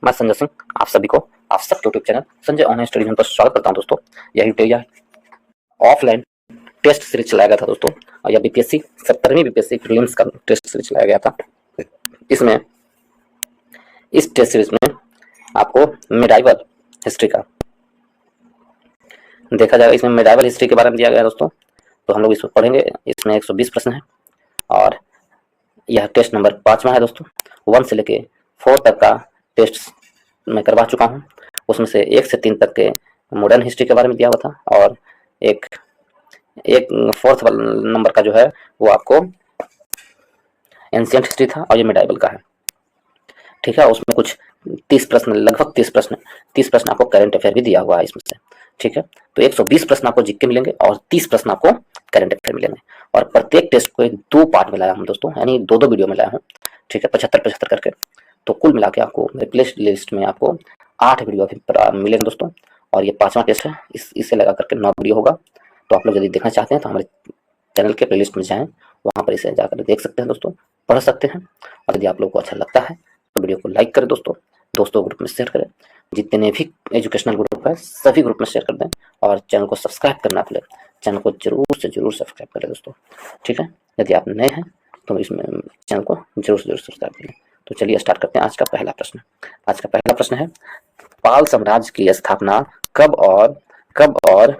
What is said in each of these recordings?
मैं संजय सिंह आप सभी को आप सब YouTube channel Sanjay online study zone पर स्वागत करता हूं दोस्तों। यही टेया ऑफलाइन टेस्ट सीरीज चलाया गया था दोस्तों, और यह बीपीएससी 17वीं बीपीएससी प्रीलिम्स का टेस्ट सीरीज चलाया गया था। इसमें इस टेस्ट सीरीज में आपको मेडाइवल हिस्ट्री का देखा जाएगा। इसमें मेडाइवल हिस्ट्री के बारे में दिया गया है दोस्तों, तो हम लोग इसमें पढ़ेंगे। इसमें 120 प्रश्न है और यह टेस्ट नंबर 5वां है दोस्तों। 1 से लेके 4 तक का टेस्ट मैं करवा चुका हूँ। उसमें से 1 से 3 तक के मॉडर्न हिस्ट्री के बारे में दिया हुआ था, और एक 4th नंबर का जो है वो आपको एंशिएंट हिस्ट्री था, और ये मेडाइवल का है। ठीक है, उसमें कुछ 30 प्रश्न, लगभग 30 प्रश्न आपको करंट अफेयर भी दिया हुआ है इसमें से। ठीक है, तो 120 प्रश्न आपको जीके मिलेंगे और 30 प्रश्न आपको करंट अफेयर मिलेंगे। और प्रत्येक टेस्ट को 2 पार्ट में लाया हूँ दोस्तों, यानी 2 वीडियो में लाया हूँ। ठीक है, 75 करके, तो कुल मिला के आपको मेरे प्ले लिस्ट में आपको 8 वीडियो मिलेंगे दोस्तों। और ये 5वां टेस्ट है, इसे लगा करके 9 वीडियो होगा। तो आप लोग यदि देखना चाहते हैं तो हमारे चैनल के प्लेलिस्ट में जाएं, वहाँ पर इसे जाकर देख सकते हैं दोस्तों, पढ़ सकते हैं। और यदि आप लोग को अच्छा लगता है तो वीडियो को लाइक करें दोस्तों ग्रुप में शेयर करें। जितने भी एजुकेशनल ग्रुप है सभी ग्रुप में शेयर कर दें, और चैनल को सब्सक्राइब करना भूलें। चैनल को जरूर से जरूर सब्सक्राइब करें दोस्तों। ठीक है, यदि आप नए हैं तो इसमें चैनल को जरूर से जरूर सब्सक्राइब करें। तो चलिए स्टार्ट करते हैं आज का पहला प्रश्न। आज का पहला प्रश्न है, पाल साम्राज्य की स्थापना कब और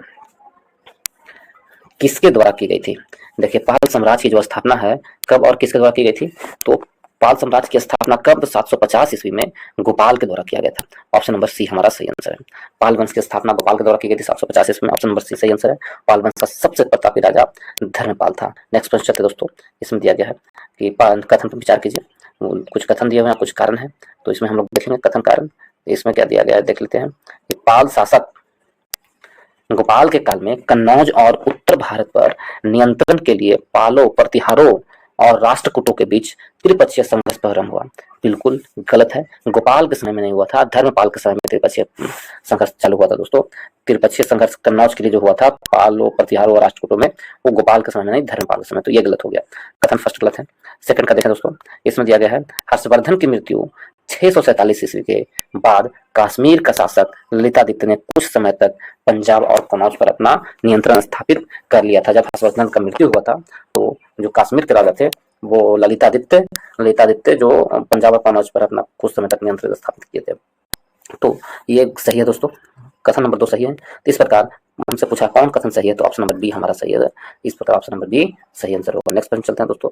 किसके द्वारा की गई थी? देखिए, पाल साम्राज्य की जो स्थापना है कब और किसके द्वारा की गई थी, तो पाल साम्राज्य की स्थापना कब 750 ईस्वी में गोपाल के द्वारा किया गया था। ऑप्शन नंबर सी हमारा सही आंसर है। पाल वंश की स्थापना गोपाल के द्वारा की गई थी 750 ईस्वी में। ऑप्शन नंबर सी सही आंसर है। पाल वंश का सबसे प्रतापी राजा धर्मपाल था। नेक्स्ट प्रश्न चलते दोस्तों। इसमें दिया गया है कि कथन पर विचार कीजिए। कुछ कथन दिए हुए हैं, कुछ कारण है, तो इसमें हम लोग देखेंगे कथन कारण। इसमें क्या दिया गया है देख लेते हैं कि पाल शासक गोपाल के काल में कन्नौज और उत्तर भारत पर नियंत्रण के लिए पालों, प्रतिहारों और राष्ट्रकूटों के बीच त्रिपक्षीय संघर्ष प्रारंभ हुआ। बिल्कुल गलत है, गोपाल के समय में नहीं हुआ था, धर्मपाल के समय में त्रिपक्षीय संघर्ष चालू हुआ था दोस्तों। त्रिपक्षीय संघर्ष कन्नौज के लिए जो हुआ था पालों, प्रतिहारों और राष्ट्रकूटों में, वो गोपाल के समय में नहीं, धर्मपाल के समय। तो ये गलत हो गया, कथन फर्स्ट गलत है। सेकंड का देखें दोस्तों, इसमें दिया गया है हर्षवर्धन की मृत्यु 647 ईस्वी के बाद कश्मीर का शासक ललितादित्य ने कुछ समय तक पंजाब और कनौज पर अपना नियंत्रण स्थापित कर लिया था। जब हर्षवर्धन का मृत्यु हुआ था तो जो कश्मीर के राजा थे वो ललितादित्य जो पंजाब और कनौज पर अपना कुछ समय तक नियंत्रण स्थापित किए थे। तो ये सही है दोस्तों, कथन नंबर 2 सही है। तो इस प्रकार हमसे पूछा कौन कथन सही है, तो ऑप्शन नंबर बी हमारा सही है। इस प्रकार ऑप्शन नंबर बी सही आंसर होगा। नेक्स्ट प्रश्न चलते हैं दोस्तों।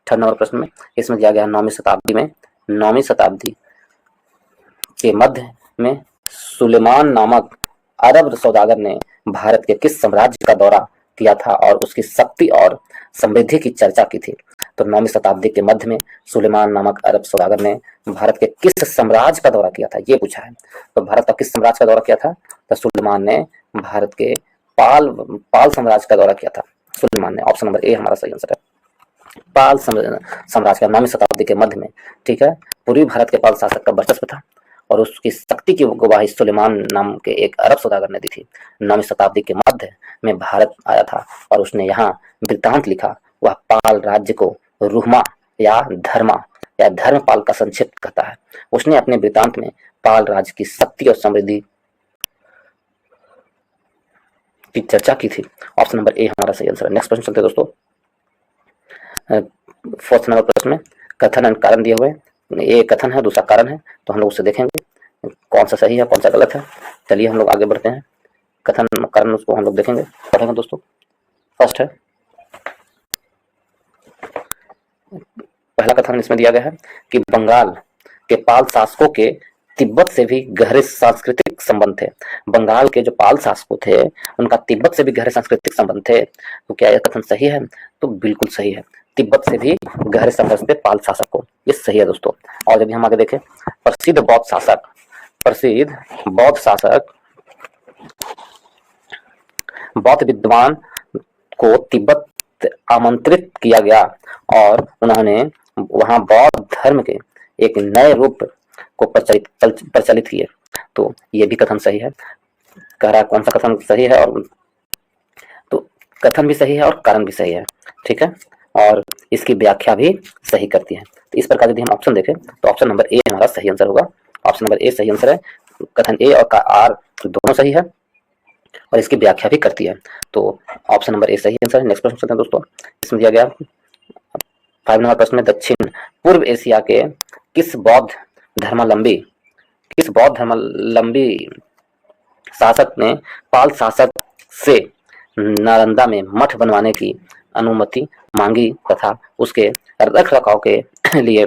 3rd नंबर प्रश्न में इसमें दिया गया 9वीं शताब्दी के मध्य में सुलेमान नामक अरब सौदागर ने भारत के किस साम्राज्य का दौरा किया था और उसकी शक्ति और समृद्धि की चर्चा की थी। तो 9वीं शताब्दी के मध्य में सुलेमान नामक अरब सौदागर ने भारत के किस साम्राज्य का दौरा किया था, ये पूछा है। तो भारत का किस साम्राज्य का दौरा किया था, तो सुलेमान ने भारत के पाल साम्राज्य का दौरा किया था। सुलेमान ने, ऑप्शन नंबर ए हमारा सही आंसर है। पाल साम्राज्य का 9वीं शताब्दी के मध्य में, ठीक है, पूर्वी भारत के पाल शासक का वर्चस्व था और उसकी शक्ति की गवाही सुलेमान नाम के एक अरब सौदागर ने दी थी। 9वीं शताब्दी के मध्य में भारत आया था और उसने यहाँ वृत्तांत लिखा। वह पाल राज्य को रुहमा या धर्मपाल का संक्षिप्त कहता है। उसने अपने वृत्तांत में पाल राज्य की शक्ति और समृद्धि की चर्चा की थी। ऑप्शन नंबर ए हमारा सही आंसर है। नेक्स्ट प्रश्न चलते हैं दोस्तों। 4th नंबर प्रश्न में कथन एंड कारण दिए हुए हैं। ये कथन है, दूसरा कारण है, तो हम लोग उसे देखेंगे कौन सा सही है कौन सा गलत है। चलिए हम लोग आगे बढ़ते हैं। कथन कारण उसको हम लोग देखेंगे, पढ़ेंगे दोस्तों। फर्स्ट है, पहला कथन इसमें दिया गया है कि बंगाल के पाल शासकों के तिब्बत से भी गहरे सांस्कृतिक संबंध थे। बंगाल के जो पाल शासक थे उनका तिब्बत से भी गहरे सांस्कृतिक संबंध थे। तो क्या यह कथन सही है, तो बिल्कुल सही है। तिब्बत से भी गहरे संबंध थे पाल शासक को, ये सही है दोस्तों। और यदि हम आगे देखें, प्रसिद्ध बौद्ध विद्वान को तिब्बत आमंत्रित किया गया और उन्होंने वहां बौद्ध धर्म के एक नए रूप को प्रचलित किए। तो ये भी कथन सही है। कह रहा है कौन सा कथन सही है, और तो कथन भी सही है और कारण भी सही है। ठीक है, और इसकी व्याख्या भी सही करती है। तो इस प्रकार यदि हम ऑप्शन देखें तो ऑप्शन नंबर ए हमारा सही आंसर होगा। ऑप्शन नंबर ए सही आंसर है। कथन ए और आर दोनों सही है और इसकी व्याख्या भी करती है, तो ऑप्शन नंबर ए सही आंसर है। नेक्स्ट प्रश्न चलते हैं दोस्तों। इसमें दिया गया 5 नंबर प्रश्न में, दक्षिण पूर्व एशिया के किस बौद्ध धर्मावलंबी शासक ने पाल शासक से नालंदा में मठ बनवाने की अनुमति मांगी तथा उसके रख रखाव के लिए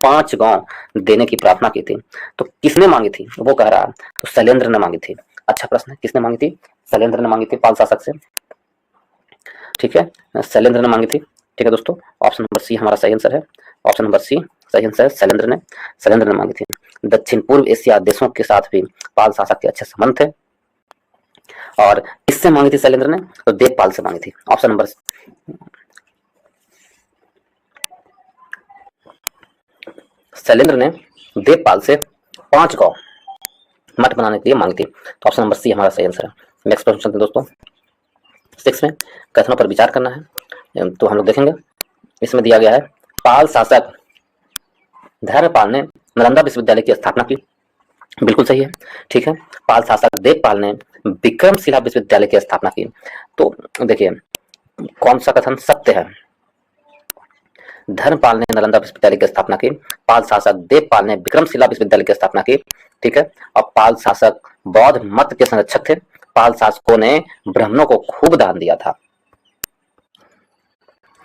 5 गांव देने की प्रार्थना की थी? तो किसने मांगी थी वो कह रहा है, तो शैलेंद्र ने मांगी थी। अच्छा प्रश्न है, किसने मांगी थी? शैलेंद्र ने मांगी थी पाल शासक से, ठीक है, शैलेंद्र ने मांगी थी। ठीक है दोस्तों, ऑप्शन नंबर सी हमारा सही आंसर है। ऑप्शन नंबर सी सही आंसर है, शैलेंद्र ने मांगी थी। दक्षिण पूर्व एशिया देशों के साथ भी पाल शासक के अच्छे संबंध थे। और किससे मांगी थी शैलेंद्र ने? तो देवपाल से मांगी थी। ऑप्शन नंबर शैलेंद्र ने देवपाल से 5 गांव मठ बनाने के लिए मांगी थी, तो ऑप्शन नंबर सी हमारा सही आंसर है। नेक्स्ट प्रश्न चलते हैं दोस्तों। 6 में कथनों पर विचार करना है, तो हम लोग देखेंगे। इसमें दिया गया है, पाल शासक धर्मपाल ने नालंदा विश्वविद्यालय की स्थापना की। बिल्कुल सही है, ठीक है। पाल शासक देवपाल ने विक्रमशिला विश्वविद्यालय की स्थापना की। तो देखिए कौन सा कथन सत्य है? धर्मपाल ने नालंदा विश्वविद्यालय की स्थापना की, पाल शासक देवपाल ने विक्रमशिला विश्वविद्यालय की स्थापना की, ठीक है। और पाल शासक बौद्ध मत के संरक्षक थे। पाल शासकों ने ब्राह्मणों को खूब दान दिया था।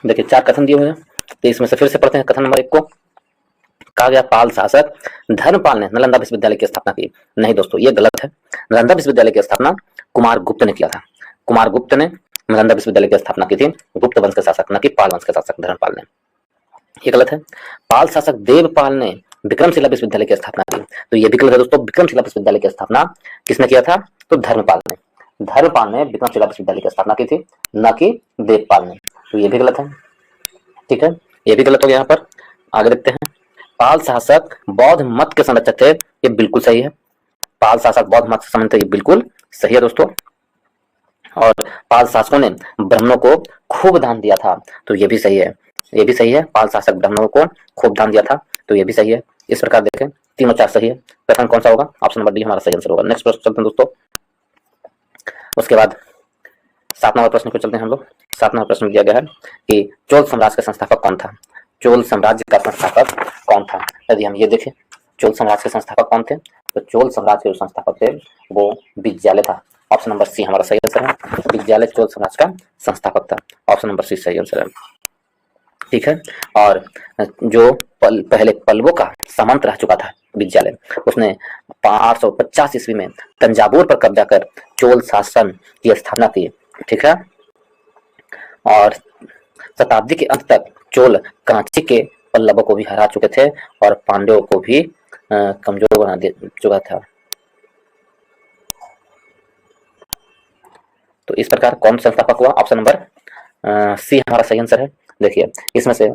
देखिए 4 कथन दिए हुए हैं, तो इसमें से फिर से पढ़ते हैं। कथन नंबर 1 को कहा गया, पाल शासक धर्मपाल ने नालंदा विश्वविद्यालय की स्थापना की। नहीं दोस्तों, ये गलत है। नालंदा विश्वविद्यालय की स्थापना कुमार गुप्त ने किया था। कुमार गुप्त ने नालंदा विश्वविद्यालय की स्थापना की थी, गुप्त वंश के शासक, न कि पाल वंश के शासक धर्मपाल ने। ये गलत है। पाल शासक देवपाल ने विक्रमशिला विश्वविद्यालय की स्थापना की, तो ये भी गलत है दोस्तों। विक्रमशिला विश्वविद्यालय की स्थापना किसने किया था? तो धर्मपाल ने। धर्मपाल ने विक्रमशिला विश्वविद्यालय की स्थापना की थी, न कि देवपाल ने, तो ये भी गलत है, ठीक है। ये भी गलत हो गया। यहाँ पर आगे देखते हैं। पाल शासक बौद्ध मत के संरक्षक थे, ये बिल्कुल सही है। पाल शासक बौद्ध मत से संबंधित थे, ये बिल्कुल सही है दोस्तों। और पाल शासकों ने ब्राह्मणों को खूब दान दिया था, तो ये भी सही है। ये भी सही है, पाल शासक ब्राह्मणों को खूब दान दिया था, तो ये भी सही है। इस प्रकार देखें, तीनों 4 सही है। प्रथम कौन सा होगा? ऑप्शन नंबर डी हमारा सही आंसर होगा। नेक्स्ट प्रश्न चलते हैं दोस्तों। उसके बाद 7 नंबर प्रश्न को चलते हैं हम लोग। 7 नंबर प्रश्न दिया गया है कि चोल साम्राज्य का संस्थापक कौन था? चोल साम्राज्य का संस्थापक कौन था? यदि हम ये देखें, चोल साम्राज्य के संस्थापक कौन थे? तो चोल साम्राज्य के जो संस्थापक थे वो विजयालय था। ऑप्शन नंबर सी हमारा सही आंसर है। विजयालय चोल साम्राज्य का संस्थापक था। ऑप्शन नंबर सी सही आंसर है, ठीक है। और जो पहले पल्लवों का सामंत रह चुका था विजयालय, उसने 850 ईस्वी में तंजावुर पर कब्जा कर चोल शासन की स्थापना की, ठीक है। और शताब्दी के अंत तक चोल कराची के पल्लवों को भी हरा चुके थे और पांड्यों को भी कमजोर बना दे चुका था। तो इस प्रकार कौन संस्थापक हुआ? ऑप्शन नंबर सी हमारा सही आंसर है। देखिए इसमें से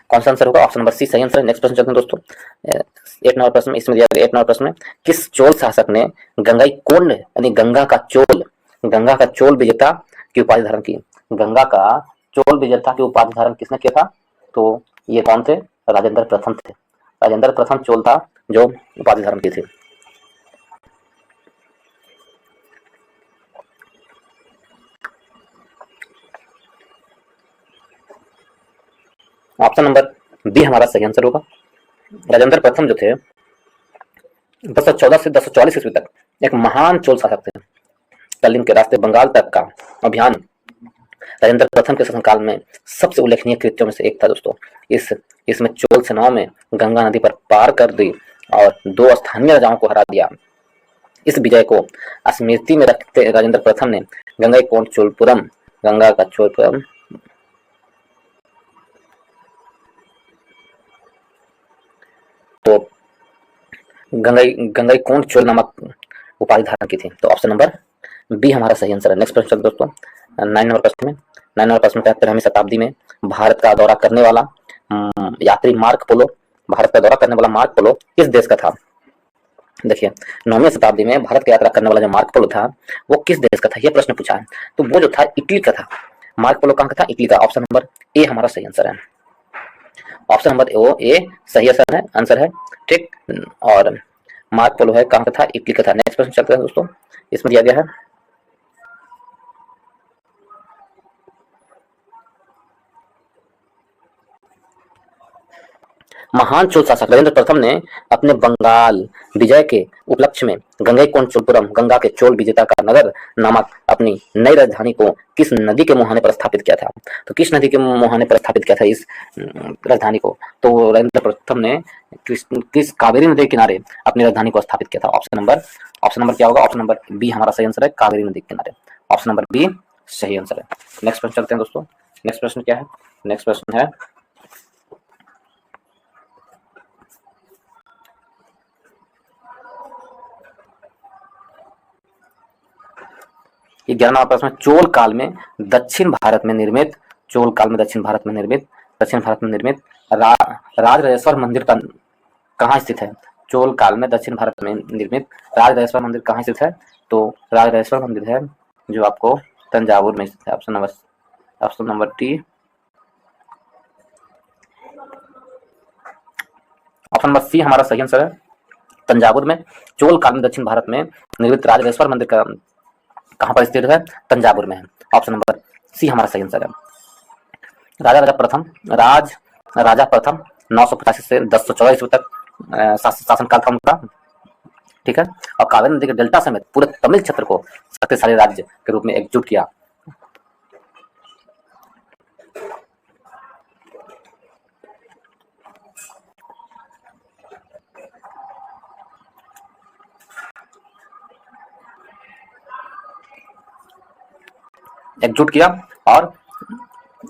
कौन सा आंसर होगा? ऑप्शन नंबर सी सही आंसर है। नेक्स्ट प्रश्न चलते हैं दोस्तों। 8 नंबर प्रश्न में, इसमें दिया गया 8 नंबर प्रश्न में, किस चोल शासक ने गंगाईकोंड यानी गंगा का चोल विजेता की उपाधि धारण की? गंगा का चोल विजेता की उपाधि धारण किसने किया था? तो ये कौन थे? राजेंद्र प्रथम थे। राजेंद्र प्रथम चोल था जो उपाधि धारण की थी। ऑप्शन नंबर बी हमारा सही आंसर होगा। राजेंद्र प्रथम जो थे 1014 से 1044 ईस्वी तक एक महान चोल शासक थे। कलिंग के रास्ते बंगाल तक का अभियान राजेंद्र प्रथम के शासनकाल में सबसे उल्लेखनीय कृत्यों में से एक था दोस्तों। इसमें चोल सेनाओं में गंगा नदी पर पार कर दी और 2 स्थानीय राजाओं को हरा दिया। इस विजय को स्मृति में रखते राजेंद्र प्रथम ने गंगाईकोंड चोलपुरम, गंगा का चोलपुरम तो गंगाईकोंड चोल नामक उपाधि धारण की थी। तो ऑप्शन नंबर बी हमारा सही आंसर है। नेक्स्ट प्रश्न दोस्तों 9 नंबर प्रश्न में 13वीं शताब्दी में भारत का दौरा करने वाला यात्री मार्क पोलो किस देश का था? देखिए 9वीं शताब्दी में भारत की यात्रा करने वाला जो मार्क पोलो था वो किस देश का था, ये प्रश्न पूछा है। तो वो जो था इटली का था। मार्क पोलो कहाँ का था? इटली का। ऑप्शन नंबर ए हमारा सही आंसर है। ऑप्शन नंबर ओ ए सही आंसर है। ठीक, और मार्क पोलो है कहाँ का था, इटली का था। नेक्स्ट प्रश्न चलते हैं दोस्तों, इसमें दिया गया है महान चोल शासक राजेंद्र प्रथम ने अपने बंगाल विजय के उपलक्ष्य में गंगईकोंडचोलपुरम, गंगा के चोल विजेता का नगर नामक अपनी नई राजधानी को किस नदी के मुहाने पर स्थापित किया था। तो किस नदी के मुहाने पर स्थापित किया था इस राजधानी को, तो राजेंद्र प्रथम ने किस कावेरी नदी के किनारे अपनी राजधानी को स्थापित किया था। ऑप्शन नंबर क्या होगा, ऑप्शन नंबर बी हमारा सही आंसर है, कावेरी नदी के किनारे। ऑप्शन नंबर बी सही आंसर है। नेक्स्ट प्रश्न चलते हैं दोस्तों, नेक्स्ट प्रश्न क्या है, नेक्स्ट प्रश्न है ये 11वां प्रश्न, चोल काल में दक्षिण भारत में निर्मित, चोल काल में दक्षिण भारत में निर्मित राजराजेश्वर मंदिर का कहाँ स्थित है। चोल काल में दक्षिण भारत में निर्मित राजराजेश्वर मंदिर कहाँ स्थित है, तो राजराजेश्वर मंदिर है जो आपको तंजावुर में स्थित है। Option number T, option number C हमारा सही आंसर है। तंजावुर में चोल काल में दक्षिण भारत में निर्मित राजराजेश्वर मंदिर का कहाँ पर स्थित है, तंजावुर में है। ऑप्शन नंबर सी हमारा सही आंसर है। राजा प्रथम 985 से 1014 ईस्वी तक शासनकाल था उनका। ठीक है, और कावेरी नदी के डेल्टा समेत पूरे तमिल क्षेत्र को शक्तिशाली राज्य के रूप में एकजुट किया। और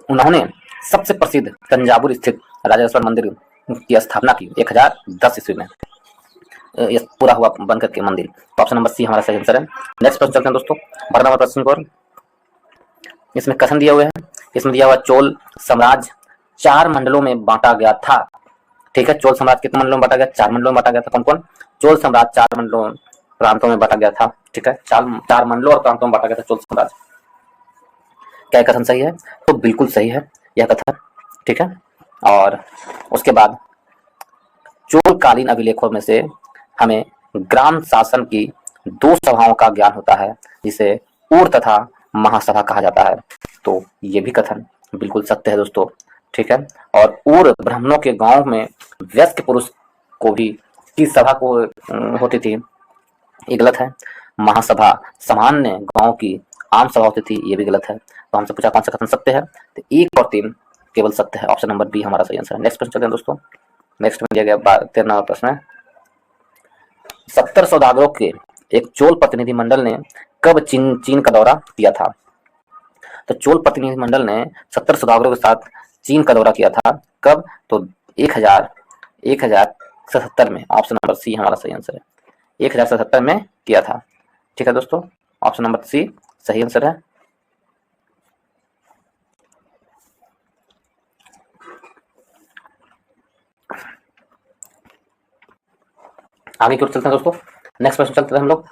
उन्होंने सबसे प्रसिद्ध तंजावुर स्थित राजराजेश्वर मंदिर की स्थापना की 1010 ईस्वी में। ये पूरा हुआ बनकर के मंदिर। ऑप्शन नंबर सी हमारा सही आंसर है। नेक्स्ट प्रश्न चलते हैं दोस्तों, 12वां प्रश्न पर। इसमें कथन दिया हुआ है, इसमें दिया हुआ चोल साम्राज्य 4 मंडलों में बांटा गया था। ठीक है, चोल साम्राज्य कितने मंडलों में बांटा गया, 4 मंडलों में बांटा गया था। कौन कौन, चोल साम्राज्य 4 मंडलों प्रांतों में बांटा गया था। ठीक है, 4 मंडलों और प्रांतों में बांटा गया था चोल साम्राज्य। क्या कथन सही है, तो बिल्कुल सही है यह कथन। ठीक है, और उसके बाद चोलकालीन अभिलेखों में से हमें ग्राम शासन की 2 सभाओं का ज्ञान होता है, जिसे ऊर तथा महासभा कहा जाता है। तो ये भी कथन बिल्कुल सत्य है दोस्तों। ठीक है, और ऊर ब्राह्मणों के गांव में वयस्क पुरुष को भी की सभा को होती थी, ये गलत है। महासभा सामान्य गांव की आम सभा होती थी, ये भी गलत है। तो हमसे पूछा कौन सा कथन सत्य है, तो 1 और 3 केवल सत्य है। ऑप्शन नंबर बी हमारा सही आंसर है। नेक्स्ट प्रश्न चलते हैं दोस्तों, नेक्स्ट में दिया गया 13वां प्रश्न है, 70 सौदागरों के एक चोल प्रतिनिधि मंडल ने कब चीन का दौरा किया था। तो चोल प्रतिनिधि मंडल ने 70 सौदागरों के साथ चीन का दौरा किया था कब, तो 1077 में। ऑप्शन नंबर सी हमारा सही आंसर है, 1077 में किया था। ठीक है दोस्तों, ऑप्शन नंबर सी सही आंसर है। आगे की ओर चलते हैं दोस्तों, नेक्स्ट प्रश्न चलते हैं हम लोग।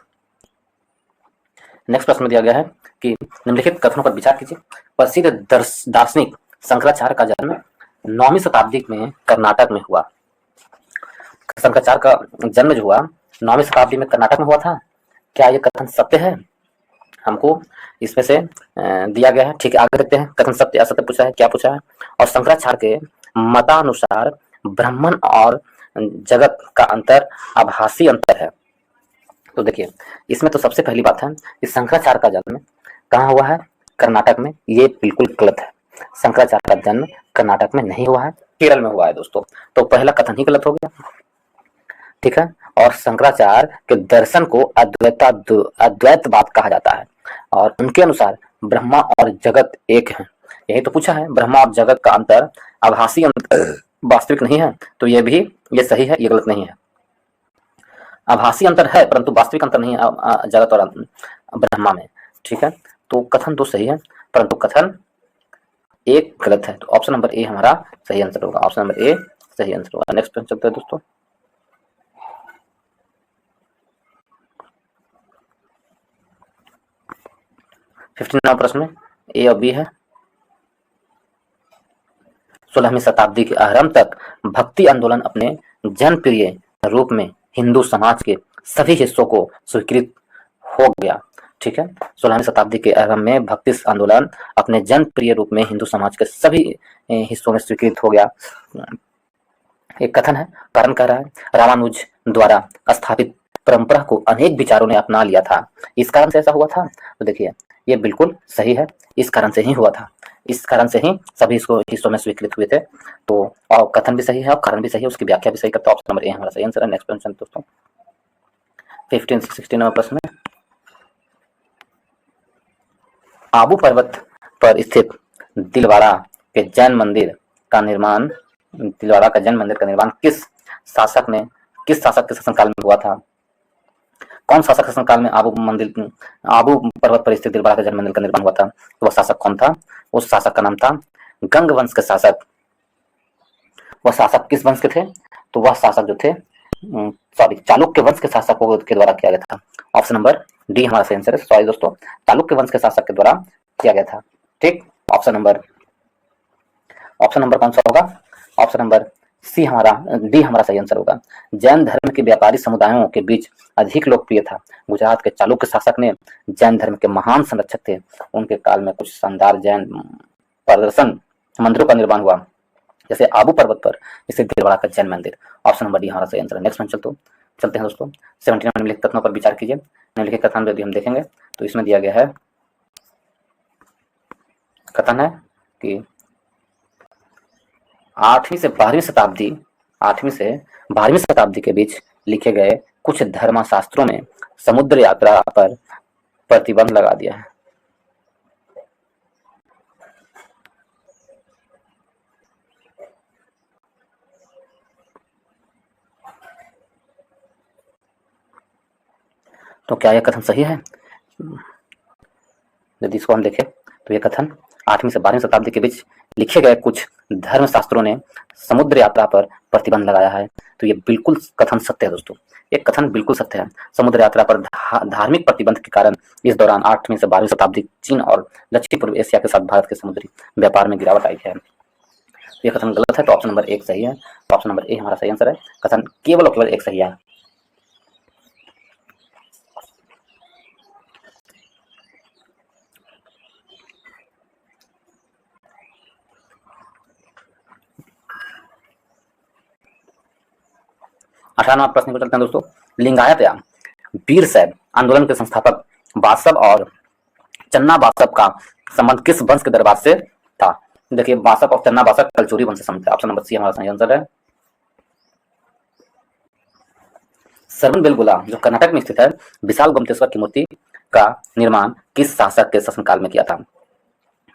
नेक्स्ट प्रश्न में दिया गया है कि निम्नलिखित कथनों पर विचार कीजिए। प्रसिद्ध दार्शनिक शंकराचार्य का जन्म 9वीं शताब्दी में कर्नाटक में हुआ। शंकराचार्य का जन्म जो हुआ 9वीं शताब्दी में कर्नाटक में हुआ था। क्या यह कथन सत्य है, हमको इसमें से दिया गया है। ठीक है, आगे देखते हैं कथन सत्य असत्य पूछा है, क्या पूछा है। और शंकराचार्य के मतानुसार ब्राह्मण और जगत का अंतर आभासी अंतर है। तो देखिए, इसमें तो सबसे पहली बात है कि शंकराचार्य का जन्म कहाँ हुआ है, कर्नाटक में। ये बिल्कुल गलत है, शंकराचार्य का जन्म कर्नाटक में नहीं हुआ है, केरल में हुआ है दोस्तों। तो पहला कथन ही गलत हो गया। ठीक है, और शंकराचार्य के दर्शन को अद्वैतवाद कहा जाता है, और उनके अनुसार ब्रह्मा और जगत एक है। यही तो पूछा है, ब्रह्मा और जगत का अंतर आभासी अंतर वास्तविक नहीं है। तो ये सही है, ये गलत नहीं है। आभासी अंतर है परंतु वास्तविक अंतर नहीं है जगत और ब्रह्मा में। ठीक है, तो कथन तो सही है परंतु कथन एक गलत है। तो ऑप्शन नंबर ए हमारा सही आंसर होगा, ऑप्शन नंबर ए सही आंसर होगा। नेक्स्ट प्रश्न चलते हैं दोस्तों, प्रश्न में ए और बी है। 16वीं शताब्दी के आरंभ तक भक्ति आंदोलन अपने जनप्रिय रूप में हिंदू समाज के सभी हिस्सों को स्वीकृत हो गया। ठीक है, 16वीं शताब्दी के आरंभ में भक्ति आंदोलन अपने जनप्रिय रूप में हिंदू समाज के सभी हिस्सों में स्वीकृत हो गया। एक कथन है, कारण कह रहा है, रामानुज द्वारा स्थापित परंपरा को अनेक विचारों ने अपना लिया था, इस कारण से ऐसा हुआ था। तो देखिए ये बिल्कुल सही है, इस कारण से ही हुआ था, इस कारण से ही सभी इसको हिस्सों में स्वीकृत हुए थे। तो और कथन भी सही है और कारण भी सही है, उसकी व्याख्या भी सही करता है। ऑप्शन नंबर ए हमारा सही आंसर है। नेक्स्ट क्वेश्चन दोस्तों 15 से 16 नंबर प्रश्न में, आबू पर्वत पर स्थित दिलवाड़ा के जैन मंदिर का निर्माण किस शासक के शासनकाल में हुआ था? कौन शासक के शासनकाल में आबू पर्वत पर स्थित दिलवाड़ा के जैन मंदिर का निर्माण हुआ था? तो वह शासक कौन था? उस शासक का नाम था गंग वंश के शासक। वह शासक किस वंश के थे? तो वह शासक जो थे चालुक्य वंश के शासकों के द्वारा किया गया था। ऑप्शन नंबर डी हमारा सही आंसर है। सॉरी दोस्तों, चालुक्य वंश के शासक के द्वारा किया गया था। ठीक, ऑप्शन नंबर कौन सा होगा? ऑप्शन नंबर सी हमारा डी हमारा सही आंसर होगा। जैन धर्म के व्यापारी समुदायों के बीच अधिक लोकप्रिय था। गुजरात के चालुक्य शासक ने जैन धर्म के महान संरक्षक थे। उनके काल में कुछ शानदार जैन प्रदर्शन मंदिरों का निर्माण हुआ, जैसे आबू पर्वत पर स्थित दिलवाड़ा का जैन मंदिर। ऑप्शन नंबर डी हमारा सही आंसर है। नेक्स्ट में चलते हैं दोस्तों। 17 निम्नलिखित कथनों पर विचार कीजिए। निम्नलिखित कथन यदि हम देखेंगे तो इसमें दिया गया है, कथन है कि 8वीं से 12वीं शताब्दी के बीच लिखे गए कुछ धर्मशास्त्रों में समुद्र यात्रा पर प्रतिबंध लगा दिया है। तो क्या यह कथन सही है? यदि इसको हम देखें तो यह कथन 8वीं से 12वीं शताब्दी के बीच लिखे गए कुछ धर्मशास्त्रों ने समुद्र यात्रा पर प्रतिबंध लगाया है। तो ये बिल्कुल कथन सत्य है दोस्तों, ये कथन बिल्कुल सत्य है। समुद्र यात्रा पर धार्मिक प्रतिबंध के कारण इस दौरान 8वीं से 12वीं शताब्दी चीन और दक्षिण पूर्व एशिया के साथ भारत के समुद्री व्यापार में गिरावट आई है। ये कथन गलत है, तो ऑप्शन नंबर 1 सही है। तो ऑप्शन नंबर ए हमारा सही आंसर है। कथन केवल और केवल एक सही है। अठारहवां प्रश्न को चलते हैं दोस्तों। लिंगायत या वीर शैव आंदोलन के संस्थापक बासव और चन्ना बासव का संबंध किस वंश के दरबार से था? देखिए बासव और चन्ना बासव कलचुरी वंश से संबंध है। ऑप्शन नंबर सी हमारा सही आंसर है। सरवनबेलगोला जो कर्नाटक में स्थित है, विशाल गोमतेश्वर की मूर्ति का निर्माण किस शासक के शासनकाल में किया था?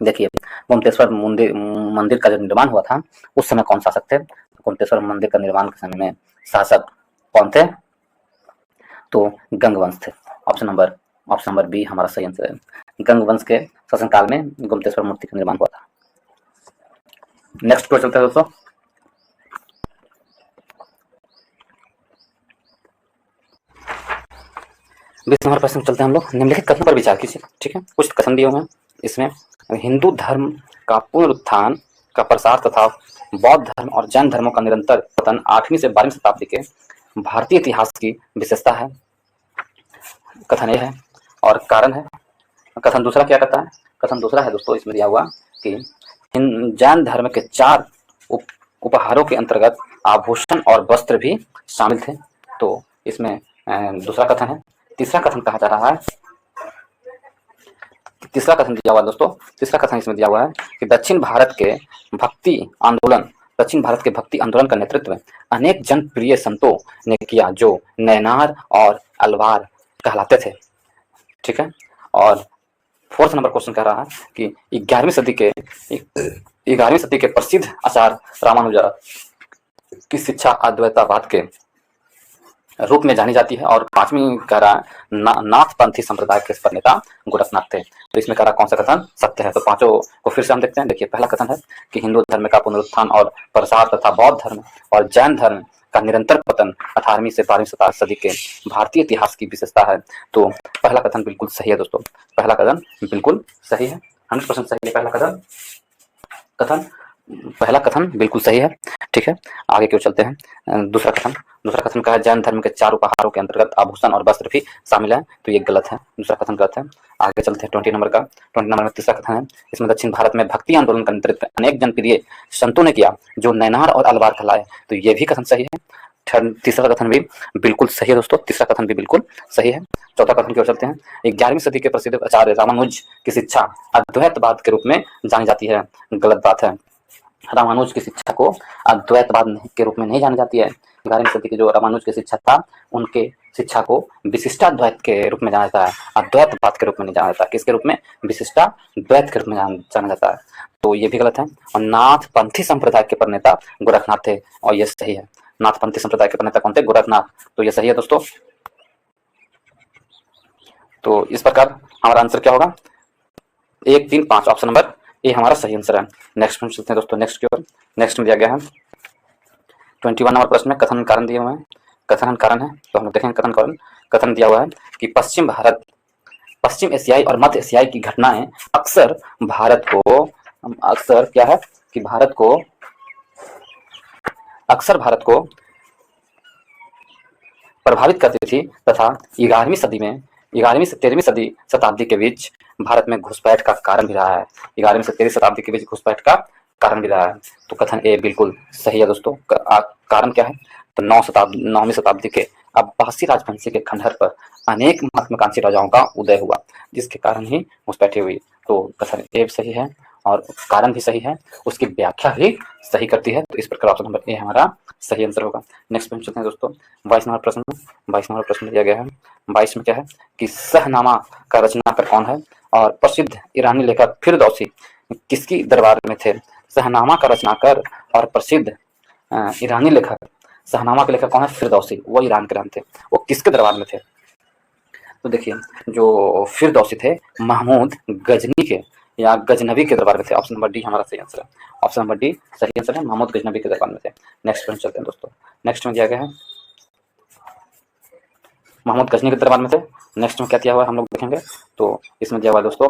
देखिए गोमतेश्वर मंदिर का जो निर्माण हुआ था उस समय कौन शासक थे? गोमतेश्वर मंदिर का निर्माण के समय में शासक कौन थे? तो गंग वंश थे। ऑप्शन नंबर बी हमारा सही आंसर है। गंग वंश के शासनकाल में गोमतेश्वर मूर्ति का निर्माण हुआ था। नेक्स्ट क्वेश्चन चलते हैं दोस्तों। हमारे प्रश्न चलते हैं हम लोग। निम्नलिखित कथनों पर विचार कीजिए। ठीक है, कुछ कथन दिए हुए हैं इसमें। हिंदू धर्म का पुनरुत्थान का प्रसार तथा बौद्ध धर्म और जैन धर्मों का निरंतर पतन 8वीं से 12वीं शताब्दी के भारतीय इतिहास की विशेषता है। कथन ये है और कारण है। कथन दूसरा क्या कहता है? कथन दूसरा है दोस्तों इसमें दिया हुआ कि जैन धर्म के 4 उपहारों के अंतर्गत आभूषण और वस्त्र भी शामिल थे। तो इसमें दूसरा कथन है। तीसरा कथन कहा जा रहा है, तीसरा कथन दिया हुआ दोस्तों, तीसरा कथन इसमें दिया हुआ है कि दक्षिण भारत के भक्ति आंदोलन का नेतृत्व अनेक जनप्रिय संतों ने किया जो नैनार और अलवार कहलाते थे। ठीक है, और 4th नंबर क्वेश्चन कह रहा है कि 11वीं सदी के प्रसिद्ध आचार्य रामानुजा की शिक्षा अद्वैतवाद के रूप में जानी जाती है। और 5वीं कह रहा है नाथपंथी संप्रदाय के नेता गोरखनाथ थे। तो इसमें कह रहा कौन सा कथन सत्य है? तो पांचों को फिर से हम देखते हैं। देखिए पहला कथन है कि हिंदू धर्म का पुनरुत्थान और प्रसार तथा बौद्ध धर्म और जैन धर्म का निरंतर पतन 18वीं से 12वीं सदी के भारतीय इतिहास की विशेषता है। तो पहला कथन बिल्कुल सही है दोस्तों, पहला कथन बिल्कुल सही है, 100% सही है पहला कथन। पहला कथन बिल्कुल सही है। ठीक है, आगे क्यों चलते हैं। दूसरा कथन का है जैन धर्म के 4 उपहारों के अंतर्गत आभूषण और वस्त्र भी शामिल है, तो ये गलत है, दूसरा कथन गलत है। आगे चलते हैं 20 नंबर में तीसरा कथन है, इसमें दक्षिण भारत में भक्ति आंदोलन का नेतृत्व अनेक जनप्रिय संतों ने किया जो नैनार और अलवार कहलाए, तो ये भी कथन सही है। तीसरा कथन भी बिल्कुल सही है दोस्तों, तीसरा कथन भी बिल्कुल सही है। चौथा कथन की ओर चलते हैं। 11वीं सदी के प्रसिद्ध आचार्य रामानुज की शिक्षा अद्वैतवाद के रूप में जानी जाती है, गलत बात है। रामानुज की शिक्षा को अद्वैतवाद के रूप में नहीं जानी जाती है। 11वीं सदी के जो रामानुज की शिक्षा था, उनके शिक्षा को विशिष्टाद्वैत के रूप में जाना जाता है, अद्वैतवाद के रूप में नहीं जाना जाता। किसके रूप में? विशिष्टाद्वैत के रूप में जाना जाता है, तो ये भी गलत है। और नाथपंथी संप्रदाय के प्रणेता गोरखनाथ थे, और ये सही है। नाथपंथी संप्रदाय के प्रणेता कौन थे? गोरखनाथ, तो ये सही है दोस्तों। तो इस प्रकार हमारा आंसर क्या होगा? 1, 3, 5, ऑप्शन नंबर ए हमारा सही आंसर है। नेक्स्ट में चलते हैं दोस्तों, नेक्स्ट की ओर। नेक्स्ट में दिया गया है 21 नंबर प्रश्न में कथन कारण दिए हुए हैं, कथन कारण है, तो हम लोग देखेंगे कथन कारण। कथन दिया हुआ है कि पश्चिम एशियाई और मध्य एशियाई की घटनाएं अक्सर क्या है कि भारत को प्रभावित करती थी, तथा 11वीं से 13वीं शताब्दी के बीच भारत में घुसपैठ का कारण भी रहा है। 11वीं से 13वीं शताब्दी के बीच घुसपैठ का कारण भी रहा है, तो कथन ए बिल्कुल सही है दोस्तों। कारण क्या है? तो 9वीं शताब्दी के अब्बासी राजवंशी के खंडहर पर अनेक महत्वाकांक्षी राजाओं का उदय हुआ, जिसके कारण ही घुसपैठ हुई, तो कथन ए सही है और कारण भी सही है, उसकी व्याख्या भी सही करती है, तो इस प्रकार ऑप्शन नंबर ए हमारा सही आंसर होगा। नेक्स्ट पे चलते हैं दोस्तों, 22 नंबर प्रश्न दिया गया है। 22 में क्या है कि सहनामा का रचनाकार कौन है, और प्रसिद्ध ईरानी लेखक फिरदौसी किसकी दरबार में थे? सहनामा का रचनाकार और प्रसिद्ध ईरानी लेखक, सहनामा के लेखक कौन है? फिरदौसी, वो ईरान के रहते थे, वो किसके दरबार में थे? तो देखिए, जो फिरदौसी थे महमूद गजनी के या गजनबी के दरबार में थे, ऑप्शन नंबर डी हमारा सही आंसर है। ऑप्शन नंबर डी सही आंसर है, महमूद गजनबी के दरबार में थे। नेक्स्ट प्रश्न चलते हैं दोस्तों, नेक्स्ट में दिया गया है महमूद गजनी के दरबार में थे। नेक्स्ट में क्या दिया हुआ है हम लोग देखेंगे, तो इसमें दिया हुआ है दोस्तों,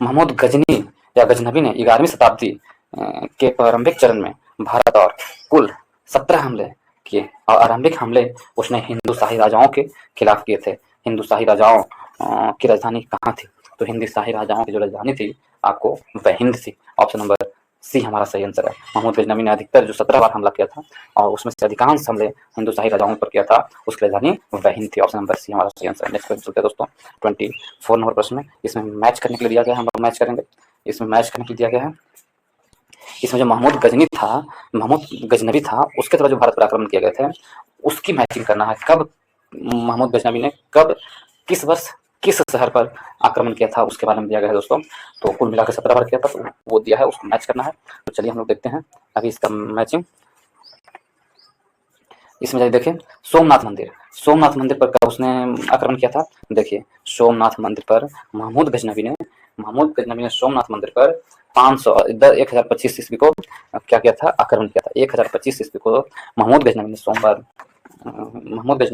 महमूद गजनी या गजनबी ने 11वीं शताब्दी के प्रारंभिक चरण में भारत और कुल 17 हमले किए, और आरंभिक हमले उसने हिंदू शाही राजाओं के खिलाफ किए थे। हिंदू शाही राजाओं की राजधानी कहाँ थी? तो हिंदी शाही राजाओं की जो राजधानी थी आपको वह हिंद थी, ऑप्शन नंबर सी हमारा सही आंसर है। महमूद गजनबी ने अधिकतर जो 17 बार हमला किया था, और उसमें से अधिकांश हमले हिंदू शाही राजाओं पर किया था, उसकी राजधानी वह हिंद थी, ऑप्शन नंबर सी हमारा सही आंसर है। नेक्स्ट क्वेश्चन चलते हैं दोस्तों, 24 नंबर प्रश्न में, इसमें मैच करने के लिए दिया गया है, हम लोग मैच करेंगे। इसमें मैच करने के लिए दिया गया है, इसमें जो महमूद गजनबी था, उसके द्वारा जो भारत पर आक्रमण किए गए थे, उसकी मैचिंग करना है। कब महमूद गजनबी ने किस वर्ष किस शहर पर आक्रमण किया था, उसके बारे में दिया गया है दोस्तों। तो कुल मिलाकर 17 बार किया था, तो वो दिया है, उसको मैच करना है। तो चलिए हम लोग देखते हैं अभी इसका मैचिंग। इसमें जाइए, देखिए सोमनाथ मंदिर पर कब उसने आक्रमण किया था? देखिए सोमनाथ मंदिर पर महमूद गजनबी ने सोमनाथ मंदिर पर 1025 ईस्वी को क्या किया था? आक्रमण किया था। 1025 ईस्वी को महमूद गजनबी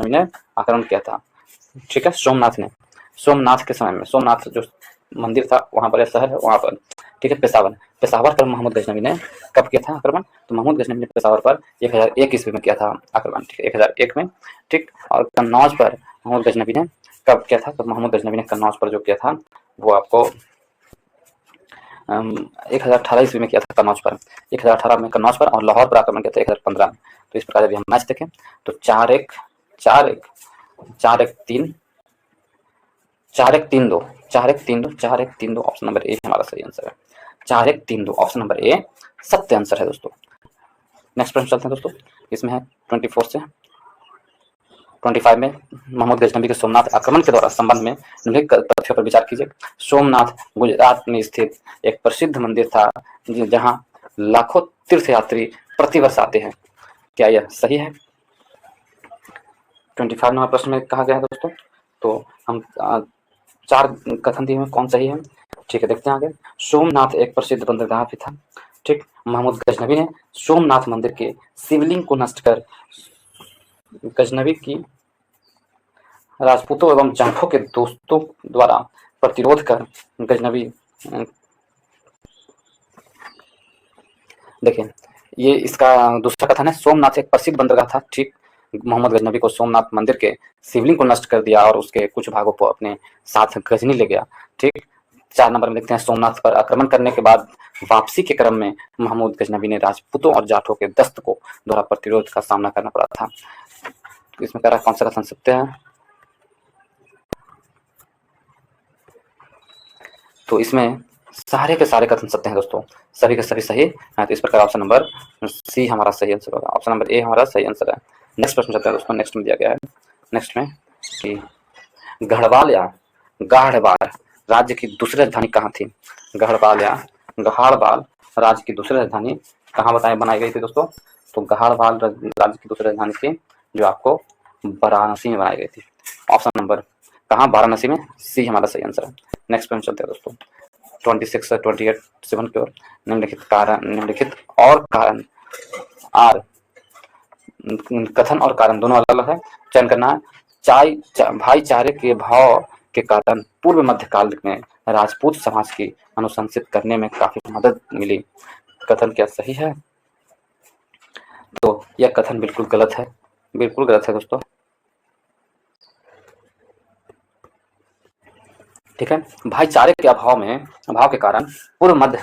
ने आक्रमण किया था। ठीक है, सोमनाथ के समय में, सोमनाथ जो मंदिर था वहां पर, शहर है वहां पर, ठीक है, पेशावर पर महमूद गजनबी ने कब किया था आक्रमण? तो महमूद गजनबी ने पेशावर पर 1001 ईस्वी में किया था आक्रमण, ठीक है, 1001 में, ठीक। और कन्नौज पर महमूद गजनबी ने कब किया था? तो महमूद गजनबी ने कन्नौज पर जो किया था वो आपको 1018 ईस्वी में किया था कन्नौज पर, 1018 में कन्नौज पर, और लाहौर पर आक्रमण किया था 1015 में। तो इस प्रकार अभी हम मैच देखें तो 4-1, 4-1, 4-1, 3, 4-1, 3-2, 4-1, 3-2, 4-1, 3-2, ऑप्शन नंबर ए हमारा सही आंसर है। 4-1, 3-2, ऑप्शन नंबर ए सत्य आंसर है दोस्तों। नेक्स्ट प्रश्न चलते हैं दोस्तों, इसमें है 24 से 25 में महमूद गजनबी के सोमनाथ आक्रमण के दौरान संबंध में निम्नलिखित तथ्यों पर विचार कीजिए। सोमनाथ गुजरात में स्थित एक प्रसिद्ध मंदिर था, जहां लाखों तीर्थयात्री प्रतिवर्ष आते हैं। क्या यह सही है? 25 नंबर प्रश्न में कहा गया है दोस्तों, तो हम 4 कथन दिए हैं, कौन सही है? ठीक है, देखते हैं आगे। सोमनाथ एक प्रसिद्ध बंदरगाह भी था, ठीक। महमूद गजनबी ने सोमनाथ मंदिर के शिवलिंग को नष्ट कर गजनबी की राजपूतों एवं जाखों के दोस्तों द्वारा प्रतिरोध कर गजनबी देखिए, ये इसका दूसरा कथन है, सोमनाथ एक प्रसिद्ध बंदरगाह था। ठीक, मोहम्मद गजनबी को सोमनाथ मंदिर के शिवलिंग को नष्ट कर दिया और उसके कुछ भागों को अपने साथ गजनी ले गया। ठीक, 4 नंबर में देखते हैं, सोमनाथ पर आक्रमण करने के बाद वापसी के क्रम में महमूद गजनबी ने राजपूतों और जाटों के दस्त को दोहरा प्रतिरोध का सामना करना पड़ा था। तो इसमें कह रहा कौन सा कथन सत्य है? तो इसमें सारे के सारे कथन सत्य हैं दोस्तों, सभी के सभी सही हैं। तो इस प्रकार ऑप्शन नंबर सी हमारा सही आंसर होगा, ऑप्शन नंबर ए हमारा सही आंसर है। नेक्स्ट प्रश्न चलते हैं दोस्तों। नेक्स्ट में दिया गया है, नेक्स्ट में कि गढ़वाल या गाढ़वाल राज्य की दूसरी राजधानी कहाँ थी? गढ़वाल या गहाड़वाल राज्य की दूसरी राजधानी कहाँ बनाई गई थी दोस्तों? तो गहाड़वाल राज्य की दूसरी राजधानी थी जो आपको वाराणसी में बनाई गई थी। ऑप्शन नंबर कहाँ? वाराणसी में। सी हमारा सही आंसर है। नेक्स्ट प्रश्न चलते हैं दोस्तों 26 से 28 7 की ओर। निम्नलिखित और कारण आर कथन और कारण दोनों अलग अलग है, चयन करना है। भाईचारे के भाव के कारण पूर्व मध्यकाल में राजपूत समाज की अनुशंसित करने में काफी मदद मिली। कथन क्या सही है? तो यह कथन बिल्कुल गलत है, बिल्कुल गलत है दोस्तों। ठीक है, भाईचारे के अभाव के कारण पूर्व मध्य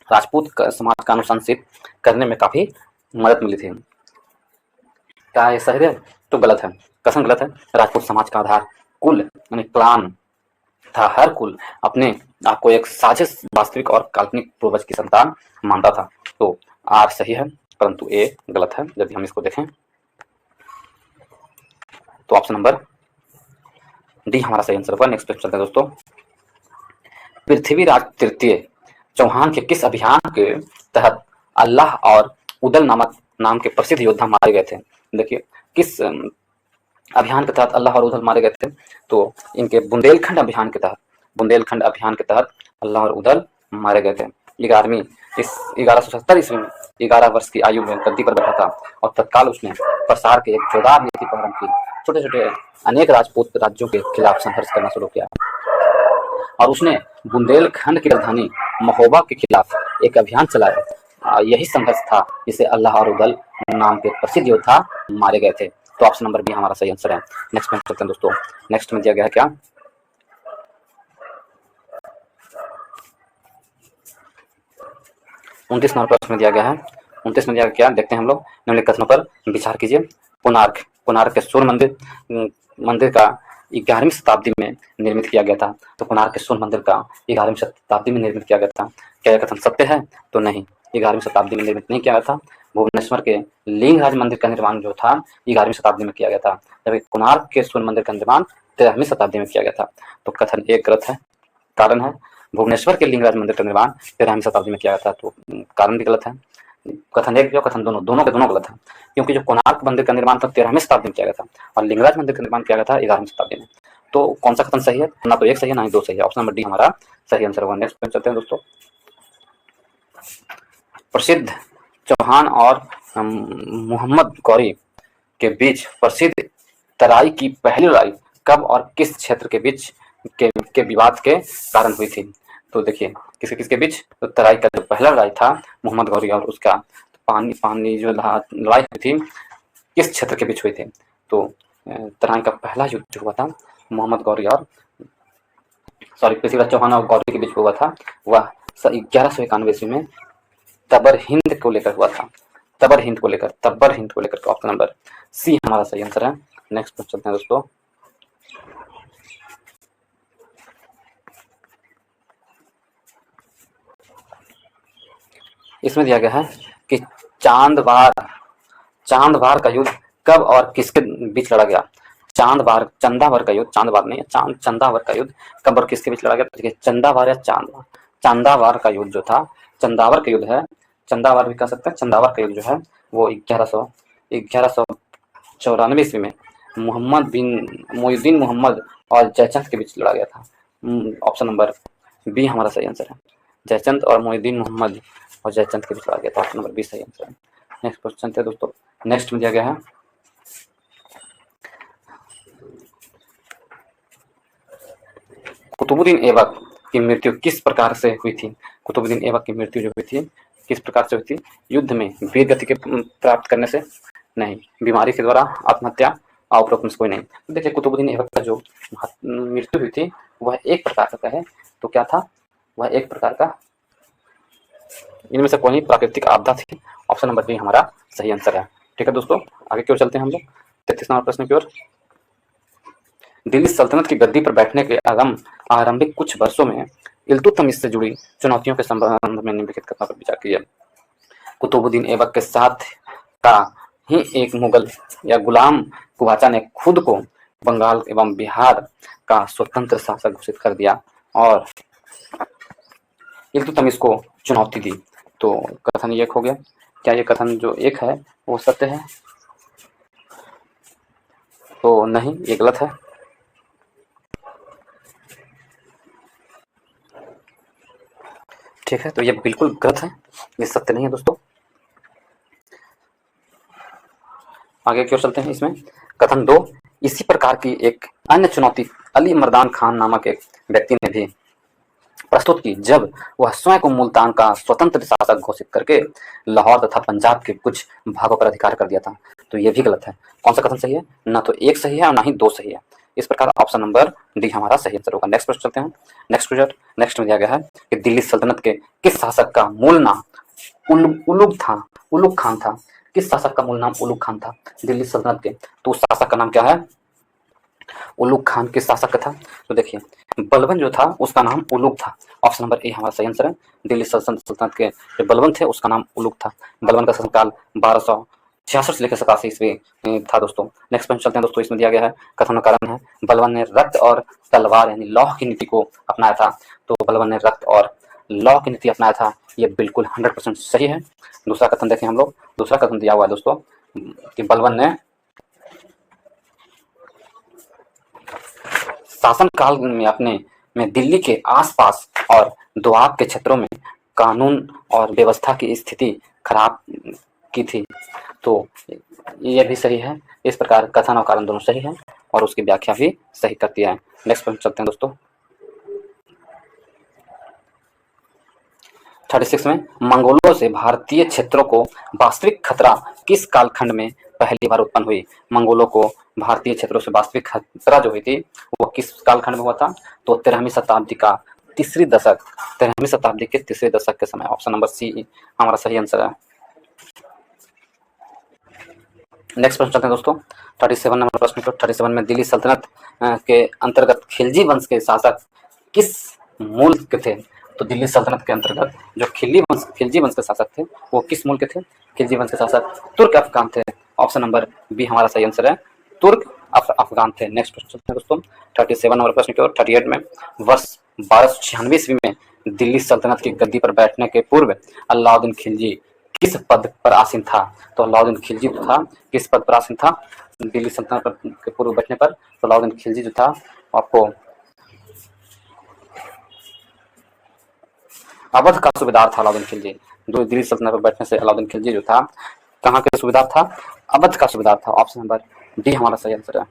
राजपूत समाज का अनुशंसित करने में काफी मदद मिली थी। क्या ये सही है? तो गलत है, कथन गलत है। राजपूत समाज का आधार कुल यानी क्लान था। हर कुल अपने आपको एक साजिश वास्तविक और काल्पनिक पूर्वज की संतान मानता था। तो आर सही है परंतु ए गलत है। यदि हम इसको देखें तो ऑप्शन नंबर डी हमारा सही आंसर होगा। नेक्स्ट क्वेश्चन चलते हैं दोस्तों। पृथ्वीराज तृतीय चौहान के किस अभियान के तहत अल्लाह और उदल नाम के प्रसिद्ध योद्धा मारे गए थे? देखिए, किस अभियान के तहत अल्लाह और उदल मारे गए थे? तो इनके बुंदेलखंड अभियान के तहत अल्लाह और उदल मारे गए थे। 1170 ईस्वी में 11 वर्ष की आयु में गद्दी पर बैठा था और तत्काल उसने प्रसार के एक जोरदार नीति प्रारंभ की। छोटे छोटे अनेक राजपूत राज्यों के खिलाफ संघर्ष करना शुरू किया और उसने बुंदेलखंड की राजधानी महोबा के खिलाफ एक अभियान चलाया। यही संघर्ष था जिसे अल्लाह और उदल नाम के प्रसिद्ध योद्धा मारे गए थे। तो ऑप्शन नंबर बी हमारा सही आंसर है। नेक्स्ट में चलते हैं दोस्तों। नेक्स्ट में दिया गया है क्या? 29 नंबर प्रश्न में दिया गया है। 29 में दिया गया क्या देखते हैं हम लोग। निम्नलिखित कथनों पर विचार कीजिए। कोणार्क के सूर्य मंदिर का 11वीं शताब्दी में निर्मित किया गया था। तो कोणार्क के सूर्य मंदिर का 11वीं शताब्दी में निर्मित किया गया था। क्या यह कथन सत्य है? तो नहीं, 11वीं शताब्दी में निर्मित नहीं किया गया था। भुवनेश्वर के लिंगराज मंदिर का निर्माण जो था 11वीं शताब्दी में किया गया था, जबकि कोणार्क के सूर्य मंदिर का निर्माण 13वीं शताब्दी में किया गया था। तो कथन एक गलत है। कारण है भुवनेश्वर के लिंगराज मंदिर का निर्माण 13वीं शताब्दी में किया गया था, तो कारण भी गलत है। कथन एक जो कथन दोनों के दोनों गलत है, क्योंकि जो कोणार्क मंदिर का निर्माण था 13वीं शताब्दी में किया गया था और लिंगराज मंदिर का निर्माण किया गया था 11वीं शताब्दी में। तो कौन सा कथन सही है? ना तो एक सही है ना ही दो सही है। ऑप्शन नंबर डी हमारा सही आंसर होगा। नेक्स्ट चलते हैं दोस्तों। प्रसिद्ध चौहान और मोहम्मद गौरी के बीच प्रसिद्ध तराई की पहली लड़ाई कब और किस क्षेत्र के बीच के विवाद के कारण हुई थी? तो देखिए, किसके बीच? तो तराई का जो पहला लड़ाई था मोहम्मद गौरी और उसका पानी जो लड़ाई हुई थी किस क्षेत्र के बीच हुई थी? तो तराई का पहला युद्ध जो हुआ था मोहम्मद गौरी और पृथ्वीराज चौहान और गौरी के बीच हुआ था, वह 1191 ईस्वी में तबर हिंद को लेकर हुआ था। तबर हिंद को लेकर ऑप्शन नंबर सी हमारा सही आंसर है। नेक्स्ट पर चलते हैं दोस्तों। इसमें दिया गया है कि चांदवार का युद्ध कब और किसके बीच लड़ा गया? चंदावर का युद्ध, चांदवार नहीं, चंदावर का युद्ध कब और किसके बीच लड़ा गया? देखिए, चंदावार या चांदावार का युद्ध जो था, चंदावर का युद्ध है, चंदावार भी कह सकते हैं। चंदावर का युद्ध जो है वो 1194 ईस्वी में मोइनुद्दीन मोहम्मद और जयचंद के बीच लड़ा गया था। ऑप्शन नंबर बी हमारा सही आंसर है। जयचंद और मोइनुद्दीन मोहम्मद और जयचंद के बीच लड़ा गया था। ऑप्शन नंबर बी सही आंसर है। नेक्स्ट क्वेश्चन थे दोस्तों। नेक्स्ट में दिया गया है कुतुबुद्दीन ऐबक की मृत्यु किस प्रकार से हुई थी? कुतुबुद्दीन ऐबक की मृत्यु जो हुई थी किस प्रकार से हुई थी? युद्ध में वीर गति के प्राप्त करने से नहीं, बीमारी के द्वारा, आत्महत्या, उपरोक्त में से कोई नहीं। तो देखिए कुतुबुद्दीन ऐबक का जो मृत्यु हुई थी वह एक प्रकार का है, तो क्या था? वह एक प्रकार का, इनमें से कोई प्राकृतिक आपदा थी। ऑप्शन नंबर बी हमारा सही आंसर है। ठीक है दोस्तों, आगे की ओर चलते हैं हम लोग 33 नंबर प्रश्न की ओर। दिल्ली सल्तनत की गद्दी पर बैठने के आरंभिक कुछ वर्षों में इल्तुतमिश से जुड़ी चुनौतियों के संबंध में निम्नलिखित कथनों पर विचार कीजिए। कुतुबुद्दीन ऐबक के साथ का ही एक मुगल या गुलाम कुबाचा ने खुद को बंगाल एवं बिहार का स्वतंत्र शासक घोषित कर दिया और इल्तुतमिश को चुनौती दी। तो कथन एक हो गया। क्या ये कथन जो एक है वो सत्य है? तो नहीं, ये गलत है। ठीक है, तो ये बिल्कुल गलत है, ये सत्य नहीं है दोस्तों। आगे की ओर चलते हैं। इसमें कथन दो, इसी प्रकार की एक अन्य चुनौती अली मर्दान खान नामक एक व्यक्ति ने भी प्रस्तुत की जब वह स्वयं को मुल्तान का स्वतंत्र शासक घोषित करके लाहौर तथा पंजाब के कुछ भागों पर अधिकार कर दिया था। तो यह भी गलत है। कौन सा कथन सही है? ना तो एक सही है और ना ही दो सही है। इस प्रकार ऑप्शन नंबर डी हमारा सही आंसर होगा। नेक्स्ट प्रश्न चलते हैं। नेक्स्ट में दिया गया है कि दिल्ली सल्तनत के किस शासक का मूल नाम उलुग खान था? किस शासक का मूल नाम उलुग खान था दिल्ली सल्तनत के? तो उस शासक का नाम क्या है? उलुग खान किस शासक का था? तो देखिए बलबन जो था उसका नाम उलुग था। ऑप्शन नंबर ए हमारा सही आंसर है। दिल्ली सल्तनत के जो बलबन थे उसका नाम उलुग था। बलबन का शासनकाल 1266 से लेकर 87 ईस्वी था दोस्तों। नेक्स्ट पॉइंट चलते हैं दोस्तों। इसमें दिया गया है कथन का कारण है बलबन ने रक्त और तलवार यानी लौह की नीति को अपनाया था। तो बलबन ने रक्त और लौह की नीति अपनाया था, ये बिल्कुल 100% सही है। दूसरा कथन देखें हम लोग। दूसरा कथन दिया हुआ है दोस्तों कि बलबन ने शासन काल में अपने दिल्ली के आसपास और दोआब के क्षेत्रों में कानून और व्यवस्था की स्थिति खराब की थी। तो यह भी सही है। इस प्रकार कथन और कारण दोनों सही है और उसकी व्याख्या भी सही करती है। नेक्स्ट पॉइंट चलते हैं दोस्तों। 36 में मंगोलों से भारतीय क्षेत्रों को वास्तविक खतरा किस कालखंड में पहली बार उत्पन्न हुई? मंगोलों को भारतीय क्षेत्रों से वास्तविक खतरा जो हुई थी वो किस कालखंड में हुआ था? तो 13वीं शताब्दी का तीसरी दशक, 13वीं शताब्दी के तीसरे दशक के समय। ऑप्शन नंबर सी हमारा सही आंसर है। नेक्स्ट प्रश्न चलते हैं दोस्तों। 37 नंबर प्रश्न को 37 में दिल्ली सल्तनत के अंतर्गत खिलजी वंश के शासक किस मूल के थे? तो दिल्ली सल्तनत के अंतर्गत जो खिलजी वंश के शासक थे वो किस मूल के थे? खिलजी वंश के शासक तुर्क अफगान थे। ऑप्शन नंबर बी हमारा सही आंसर है, तुर्क अफगान थे। नेक्स्ट प्रश्न चलते हैं दोस्तों 37 नंबर प्रश्न की ओर। 38 में वर्ष 1296 ईस्वी में दिल्ली सल्तनत की गद्दी पर बैठने के पूर्व अलाउद्दीन खिलजी किस पद पर आसीन था? तो अलाउद्दीन खिलजी जो था किस पद पर आसीन था दिल्ली सल्तनत के पूर्व बैठने पर? तो अलाउद्दीन खिलजी जो था आपको अवध का सूबेदार था। अलाउद्दीन खिलजी दिल्ली सल्तनत पर बैठने से अलाउद्दीन खिलजी जो था कहाँ के सूबेदार था? अवध का सूबेदार था। ऑप्शन नंबर डी हमारा सही आंसर है।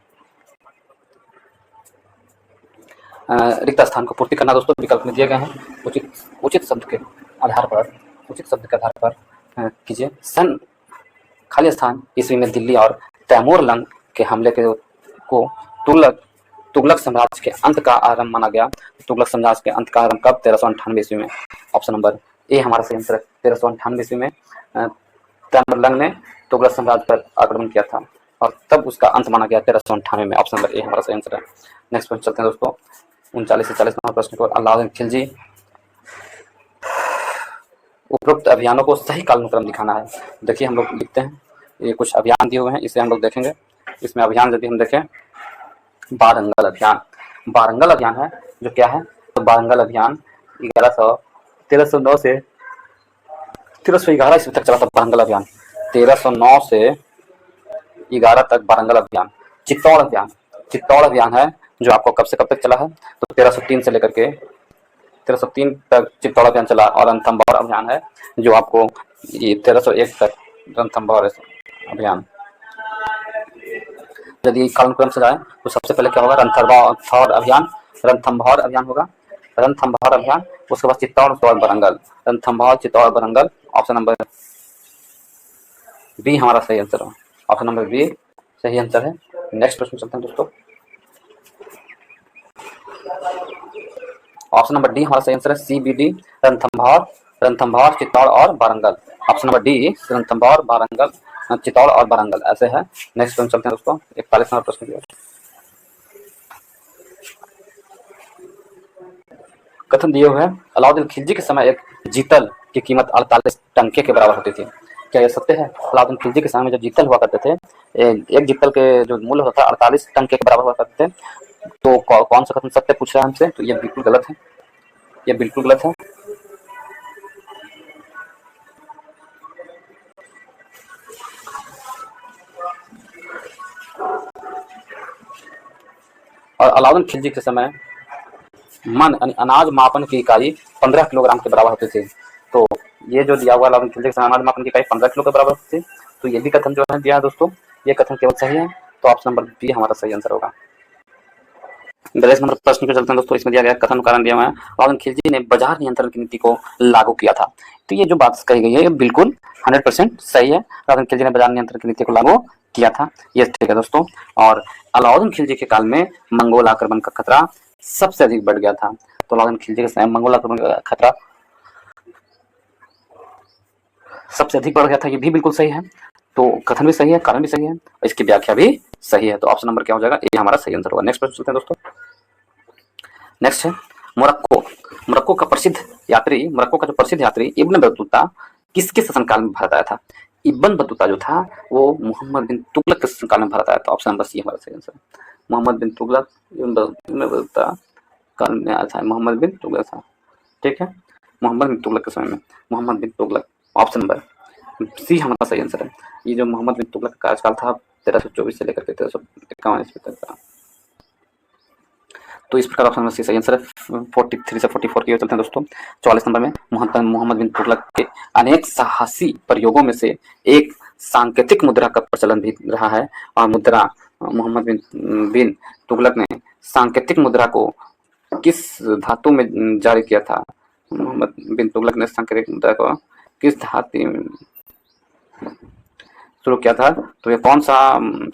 रिक्त स्थान को पूर्ति करना दोस्तों विकल्प में दिए गए हैं। उचित शब्द के आधार पर कीजिए। सन खाली स्थान ईस्वी में दिल्ली और तैमूर लंग के हमले को तुगलक साम्राज्य के अंत का आरंभ माना गया। तुगलक साम्राज्य के अंत का आरंभ कब? 1398 ईस्वी में। ऑप्शन नंबर ए हमारा सही आंसर है। 1398 ईस्वी में तैमूर लंग ने तुगलक साम्राज्य पर आक्रमण किया था और तब उसका अंत माना गया 1398 में। ऑप्शन नंबर ए हमारा सही आंसर है। नेक्स्ट पॉइंट चलते हैं दोस्तों 39 से 40 नंबर प्रश्न को। अलाउद्दीन खिलजी उपरोक्त अभियानों को सही कालानुक्रम दिखाना है। देखिए हम लोग लिखते हैं, ये कुछ अभियान दिए हुए हैं, इसे हम लोग देखेंगे। इसमें अभियान यदि हम देखें बारंगल अभियान है जो क्या है? तो बारंगल अभियान 1309 से 1311 ईस्वी तक चला था। बारंगल अभियान 1309 से 11 तक बारंगल अभियान। चित्तौड़ अभियान है जो आपको कब से कब तक चला है? तो 1303 से लेकर के 1303 तक चित्तौड़ अभियान चला। और रणथंभौर अभियान है जो आपको 1301 तक रणथंभौर अभियान। यदि कालानुक्रम से जाए तो सबसे पहले क्या होगा? रणथंभौर अभियान होगा। रणथंभौर अभियान, उसके बाद चित्तौड़, उसके बाद Warangal. Ranthambore, Chittor, Warangal option number B हमारा सही आंसर है। ऑप्शन नंबर बी सही आंसर है। नेक्स्ट प्रश्न चलते हैं दोस्तों। ऑप्शन नंबर डी हमारा सही आंसर है। CBD रणथंभौर, रणथंभौर, चित्तौड़ और Warangal. Option number D Ranthambore, Warangal, Chittor और वारंगल ऐसे है। नेक्स्ट प्रश्न चलते हैं दोस्तों 41 नंबर प्रश्न की ओर। कथन दिए हुए हैं अलाउद्दीन खिलजी के समय एक जीतल की कीमत 48 टंके के बराबर होती थी। क्या यह सत्य है? अलाउद्दीन खिलजी के समय में जब जीतल हुआ करते थे, एक जीतल के जो मूल्य होता था 48 टंके के बराबर हुआ करते थे। तो कौन सा कथन सत्य पूछ रहा है हमसे? तो ये बिल्कुल गलत है, ये बिल्कुल गलत है। और अलाउद्दीन खिलजी के समय मन अनाज मापन की इकाई 15 किलोग्राम के बराबर होती थी। तो ये जो दिया हुआ अलाउद्दीन खिलजी के समय अनाज मापन की इकाई 15 किलो के बराबर होती थी। तो ये भी कथन जो है दिया है दोस्तों, ये कथन केवल सही है। तो ऑप्शन नंबर बी हमारा सही आंसर होगा। 42 नंबर प्रश्न पे चलते हैं दोस्तों। इसमें दिया गया कथन कारण दिया हुआ है अलाउद्दीन खिलजी ने बाजार नियंत्रण की नीति को लागू किया था। तो ये जो बात कही गई है ये बिल्कुल 100% सही है। अलाउद्दीन खिलजी ने बाजार नियंत्रण की नीति को लागू किया था, ये ठीक है दोस्तों। और अलाउद्दीन खिलजी के काल में मंगोल आक्रमण का खतरा सबसे अधिक बढ़ गया था। तो अलाउद्दीन खिलजी के समय मंगोल आक्रमण का खतरा सबसे अधिक बढ़ गया था, ये भी बिल्कुल सही है। तो कथन भी सही है, कारण भी सही है, इसकी व्याख्या भी सही है। तो ऑप्शन नंबर क्या हो जाएगा? ये हमारा सही आंसर होगा। नेक्स्ट प्रश्न चलते हैं दोस्तों। नेक्स्ट है मोरक्को। मोरक्को का जो प्रसिद्ध यात्री इब्न बतूता किसके शासनकाल में भारत आया था? इब्न बतूता जो था वो मोहम्मद बिन तुगलक के शासनकाल में भारत आया था। ऑप्शन नंबर सी हमारा सही आंसर है। मोहम्मद बिन तुगलक इब्न बतूता काल में आया था। मोहम्मद बिन तुगलक था, ठीक है, मोहम्मद बिन तुगलक के समय में मोहम्मद बिन तुगलक। ऑप्शन नंबर सी हमारा सही आंसर है। ये जो मोहम्मद बिन तुगलक का कार्यकाल था 1324 से लेकर के 1351 ईस्वी तक का। तो इस प्रकार ऑप्शन नंबर सी सही आंसर है। 43 से 44 की ओर चलते हैं दोस्तों। 44 नंबर में मोहम्मद बिन तुगलक के अनेक साहसी प्रयोगों में से एक सांकेतिक मुद्रा का प्रचलन भी रहा है। और मुद्रा मोहम्मद बिन तुगलक ने सांकेतिक मुद्रा को किस धातु में जारी किया था? मोहम्मद बिन तुगलक ने सांकेतिक मुद्रा को किस धातु में शुरू किया था? तो ये कौन सा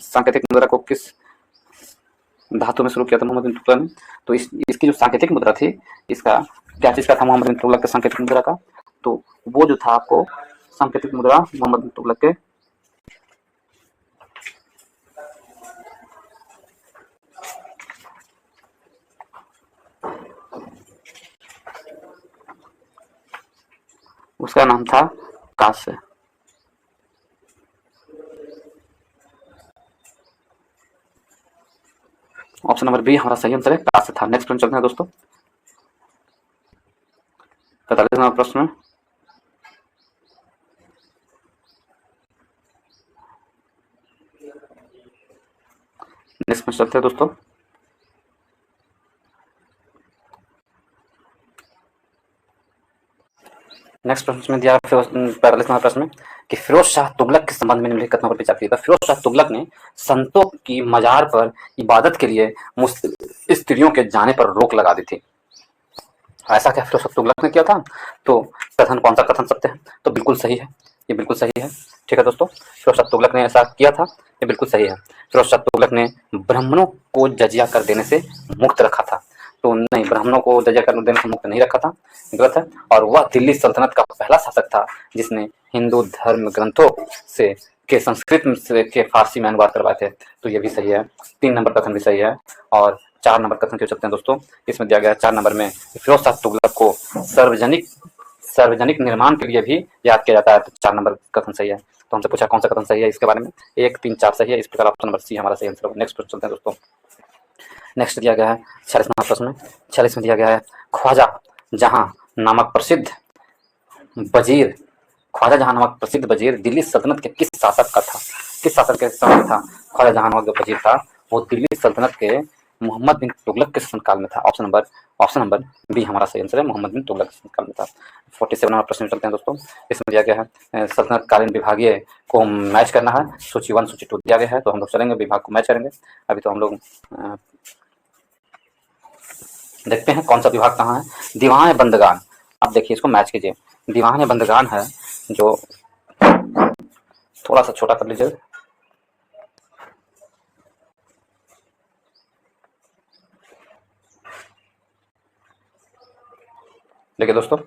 सांकेतिक मुद्रा को किस धातु में शुरू किया था मोहम्मद बिन तुगलक ने? तो इसकी जो सांकेतिक मुद्रा थी, इसका क्या चीज का था मोहम्मद बिन तुगलक के सांकेतिक मुद्रा का? तो वो जो था आपको सांकेतिक मुद्रा मोहम्मद बिन तुगलक के उसका नाम था कास्य। ऑप्शन नंबर बी हमारा सही आंसर है, कास्य था। नेक्स्ट प्रश्न चलते हैं दोस्तों। 45 नंबर प्रश्न। नेक्स्ट प्रश्न चलते हैं दोस्तों। नेक्स्ट प्रश्न में दिया 45 नंबर प्रश्न में कि फिरोज शाह तुगलक के संबंध में निम्नलिखित कथनों पर विचार कीजिए। फिरोज शाह तुगलक ने संतों की मजार पर इबादत के लिए स्त्रियों के जाने पर रोक लगा दी थी। ऐसा क्या फिरोज शाह तुगलक ने किया था? तो कथन कौन सा कथन सत्य है? तो बिल्कुल सही है, ये बिल्कुल सही है, ठीक है दोस्तों। फिरोज शाह तुगलक ने ऐसा किया था, ये बिल्कुल सही है। फिरोज शाह तुगलक ने ब्राह्मणों को जजिया कर देने से मुक्त रखा था। तो नहीं, ब्राह्मणों को जजिया कर देने से मुक्त नहीं रखा था, गलत है। और वह दिल्ली सल्तनत का पहला शासक था जिसने हिंदू धर्म ग्रंथों से के संस्कृत से के फारसी में अनुवाद करवाए थे। तो ये भी सही है। 3 नंबर कथन भी सही है। और 4 नंबर कथन क्यों चलते हैं दोस्तों। इसमें दिया गया 4 नंबर में फिरोज शाह तुगलक को सार्वजनिक निर्माण के लिए भी याद किया जाता है। तो 4 नंबर कथन सही है। तो हमसे पूछा कौन सा कथन सही है इसके बारे में, 1, 3, 4 सही है। इस प्रकार ऑप्शन नंबर सी हमारा सही आंसर होगा। नेक्स्ट प्रश्न चलते हैं दोस्तों। नेक्स्ट दिया गया है 46 नंबर प्रश्न में। 46 में दिया गया है ख्वाजा जहां नामक प्रसिद्ध वजीर दिल्ली सल्तनत के किस शासक का था? किस शासक के समय था? ख्वाजा जहां नामक जो वजीर था वो दिल्ली सल्तनत के मोहम्मद बिन तुगलक के शासनकाल में था। ऑप्शन नंबर बी हमारा सही आंसर है, मोहम्मद बिन तुगलक के शासनकाल में था। 47 नंबर प्रश्न चलते हैं दोस्तों। इसमें दिया गया है सल्तनतकालीन विभागीय को मैच करना है। सूची 1 सूची 2 दिया गया है, तो हम लोग चलेंगे विभाग को मैच करेंगे। अभी तो हम लोग देखते हैं कौन सा विभाग कहाँ है। दीवान बंदगान, आप देखिए इसको मैच कीजिए। दीवान बंदगान है जो थोड़ा सा छोटा कर लीजिए। देखिए दोस्तों,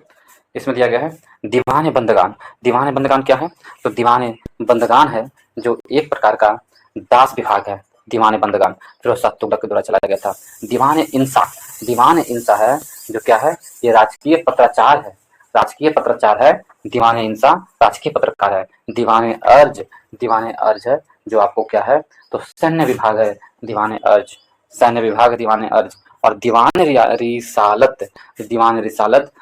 इसमें दिया गया है दीवाने बंदगान। दीवाने बंदगान क्या है? तो दीवाने बंदगान है जो एक प्रकार का दास विभाग है। दीवाने बंदगान फिरोज शाह तुगलक के द्वारा चलाया गया था। दीवाने इंसा, दीवाने इंसा है जो क्या है? ये राजकीय पत्राचार है, राजकीय पत्राचार है। दीवाने इंसा राजकीय पत्रकार है। दीवाने अर्ज, दीवाने अर्ज है जो आपको क्या है? तो सैन्य विभाग है। दीवाने अर्ज सैन्य विभाग है, दीवाने अर्ज। और दीवान रिसालत, दीवान रिसालत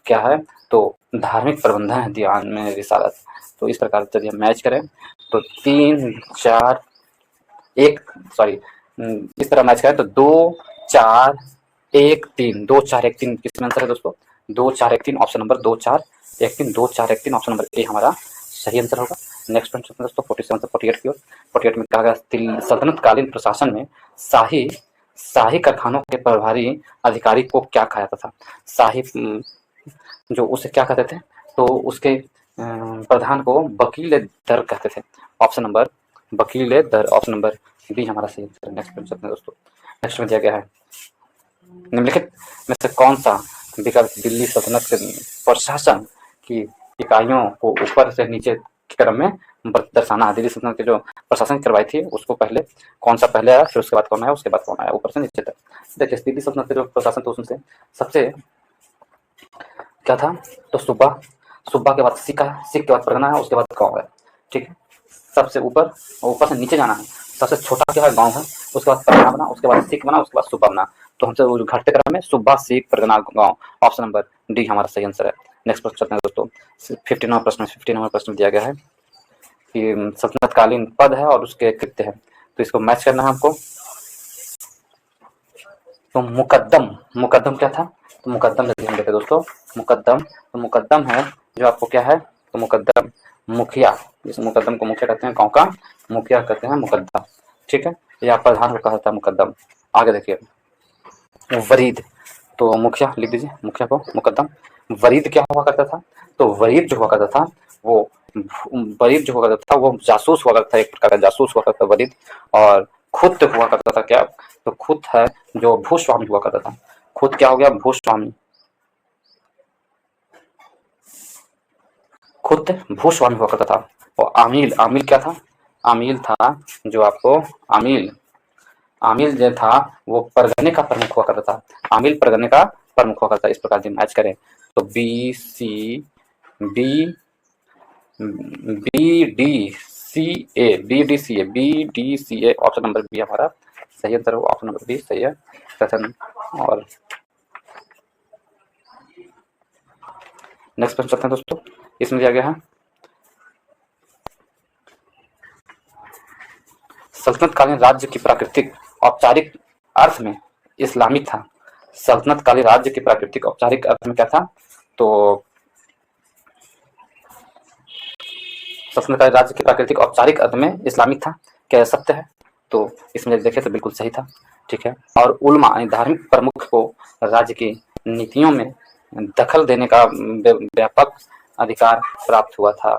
क्या है? तो धार्मिक प्रबंधन है दीवान में रिसालत। तो इस प्रकार से यदि हम मैच करें तो 3-4-1 सॉरी इस तरह मैच करें तो 2-4-1-3 2-4-1-3 किसमें आंसर है दोस्तों? 2-4-1-3 option number 2-4-1-3 2-4-1-3 option number A हमारा सही आंसर होगा। नेक्स्ट पॉइंट दोस्तों 47 से 48 की ओर। 48 में कहा गया सल्तनत कालीन प्रशासन में शाही शाही कारखानों के प्रभारी अधिकारी को क्या कहा जाता था? शाही जो उसे क्या कहते थे? तो उसके प्रधान को वकील दर कहते थे। ऑप्शन नंबर वकील दर, ऑप्शन नंबर बी हमारा सही आंसर है। नेक्स्ट पॉइंट चलते हैं दोस्तों। नेक्स्ट में दिया गया है निम्नलिखित में से कौन सा विकल्प दिल्ली सल्तनत के प्रशासन की इकाइयों को ऊपर से नीचे के क्रम में दर्शाना है? दिल्ली सल्तनत के जो प्रशासन की करवाई थी उसको पहले कौन सा पहले आया, फिर उसके बाद कौन आया, उसके बाद कौन आया, ऊपर से नीचे तक। देखिए दिल्ली सल्तनत के जो प्रशासन तो उसमें से सबसे क्या था? तो सूबा, सूबा के बाद सिख है, सिख के बाद परगना है, उसके बाद गाँव है। ठीक है, सबसे ऊपर ऊपर से नीचे जाना है। सबसे छोटा क्या है? गाँव है, उसके बाद परगना बना, उसके बाद सिख बना, उसके बाद सूबा बना। तो हमसे वो जो घटते क्रम में सूबा, सिख, परगना, गाँव, ऑप्शन नंबर डी हमारा सही आंसर है। नेक्स्ट प्रश्न चलते हैं दोस्तों। 15 प्रश्न, 15 प्रश्न दिया गया है कि सल्तनतकालीन पद है और उसके कृत्य है, तो इसको मैच करना है आपको। तो मुकद्दम, मुकद्दम क्या था? तो मुकद्दम यदि हम देखें दोस्तों, मुकद्दम, तो मुकद्दम है जो आपको क्या है? तो मुकद्दम मुखिया, इस मुकद्दम को मुखिया कहते हैं, गाँव का मुखिया कहते हैं मुकद्दम। ठीक है, या प्रधान को कहा जाता है मुकद्दम। आगे देखिए वरीद, तो मुखिया लिख दीजिए, मुखिया को मुकद्दम। वरीद क्या हुआ करता था? तो वरीद जो हुआ करता था वो वरीद जो हुआ करता था वो जासूस हुआ करता था, एक प्रकार का जासूस हुआ करता था वरीद। और खुद हुआ करता था क्या? तो खुद है जो भूस्वामी हुआ करता था। खुद क्या हो गया? भूस्वामी, खुद भूस्वामी हुआ करता था। और आमिल, आमिल क्या था? आमिल था जो आपको आमिल, आमिल जो था वो परगने का प्रमुख हुआ करता था। आमिल परगने का प्रमुख हुआ करता था। इस प्रकार से मैच करें तो B C B B D C A, B D C A, B D C A option number B हमारा सही आंसर हो। ऑप्शन नंबर बी सही है कथन। और नेक्स्ट प्रश्न चलते हैं दोस्तों। इसमें दिया गया है सल्तनत कालीन राज्य की प्राकृतिक औपचारिक अर्थ में इस्लामिक था। सल्तनत कालीन राज्य की प्राकृतिक औपचारिक अर्थ में क्या था? तो सल्तनत कालीन राज्य की प्राकृतिक औपचारिक अर्थ में इस्लामिक था। क्या सत्य है? तो इसमें देखें तो बिल्कुल सही था। ठीक है, और उलमा यानी धार्मिक प्रमुख को राज्य की नीतियों में दखल देने का व्यापक अधिकार प्राप्त हुआ था।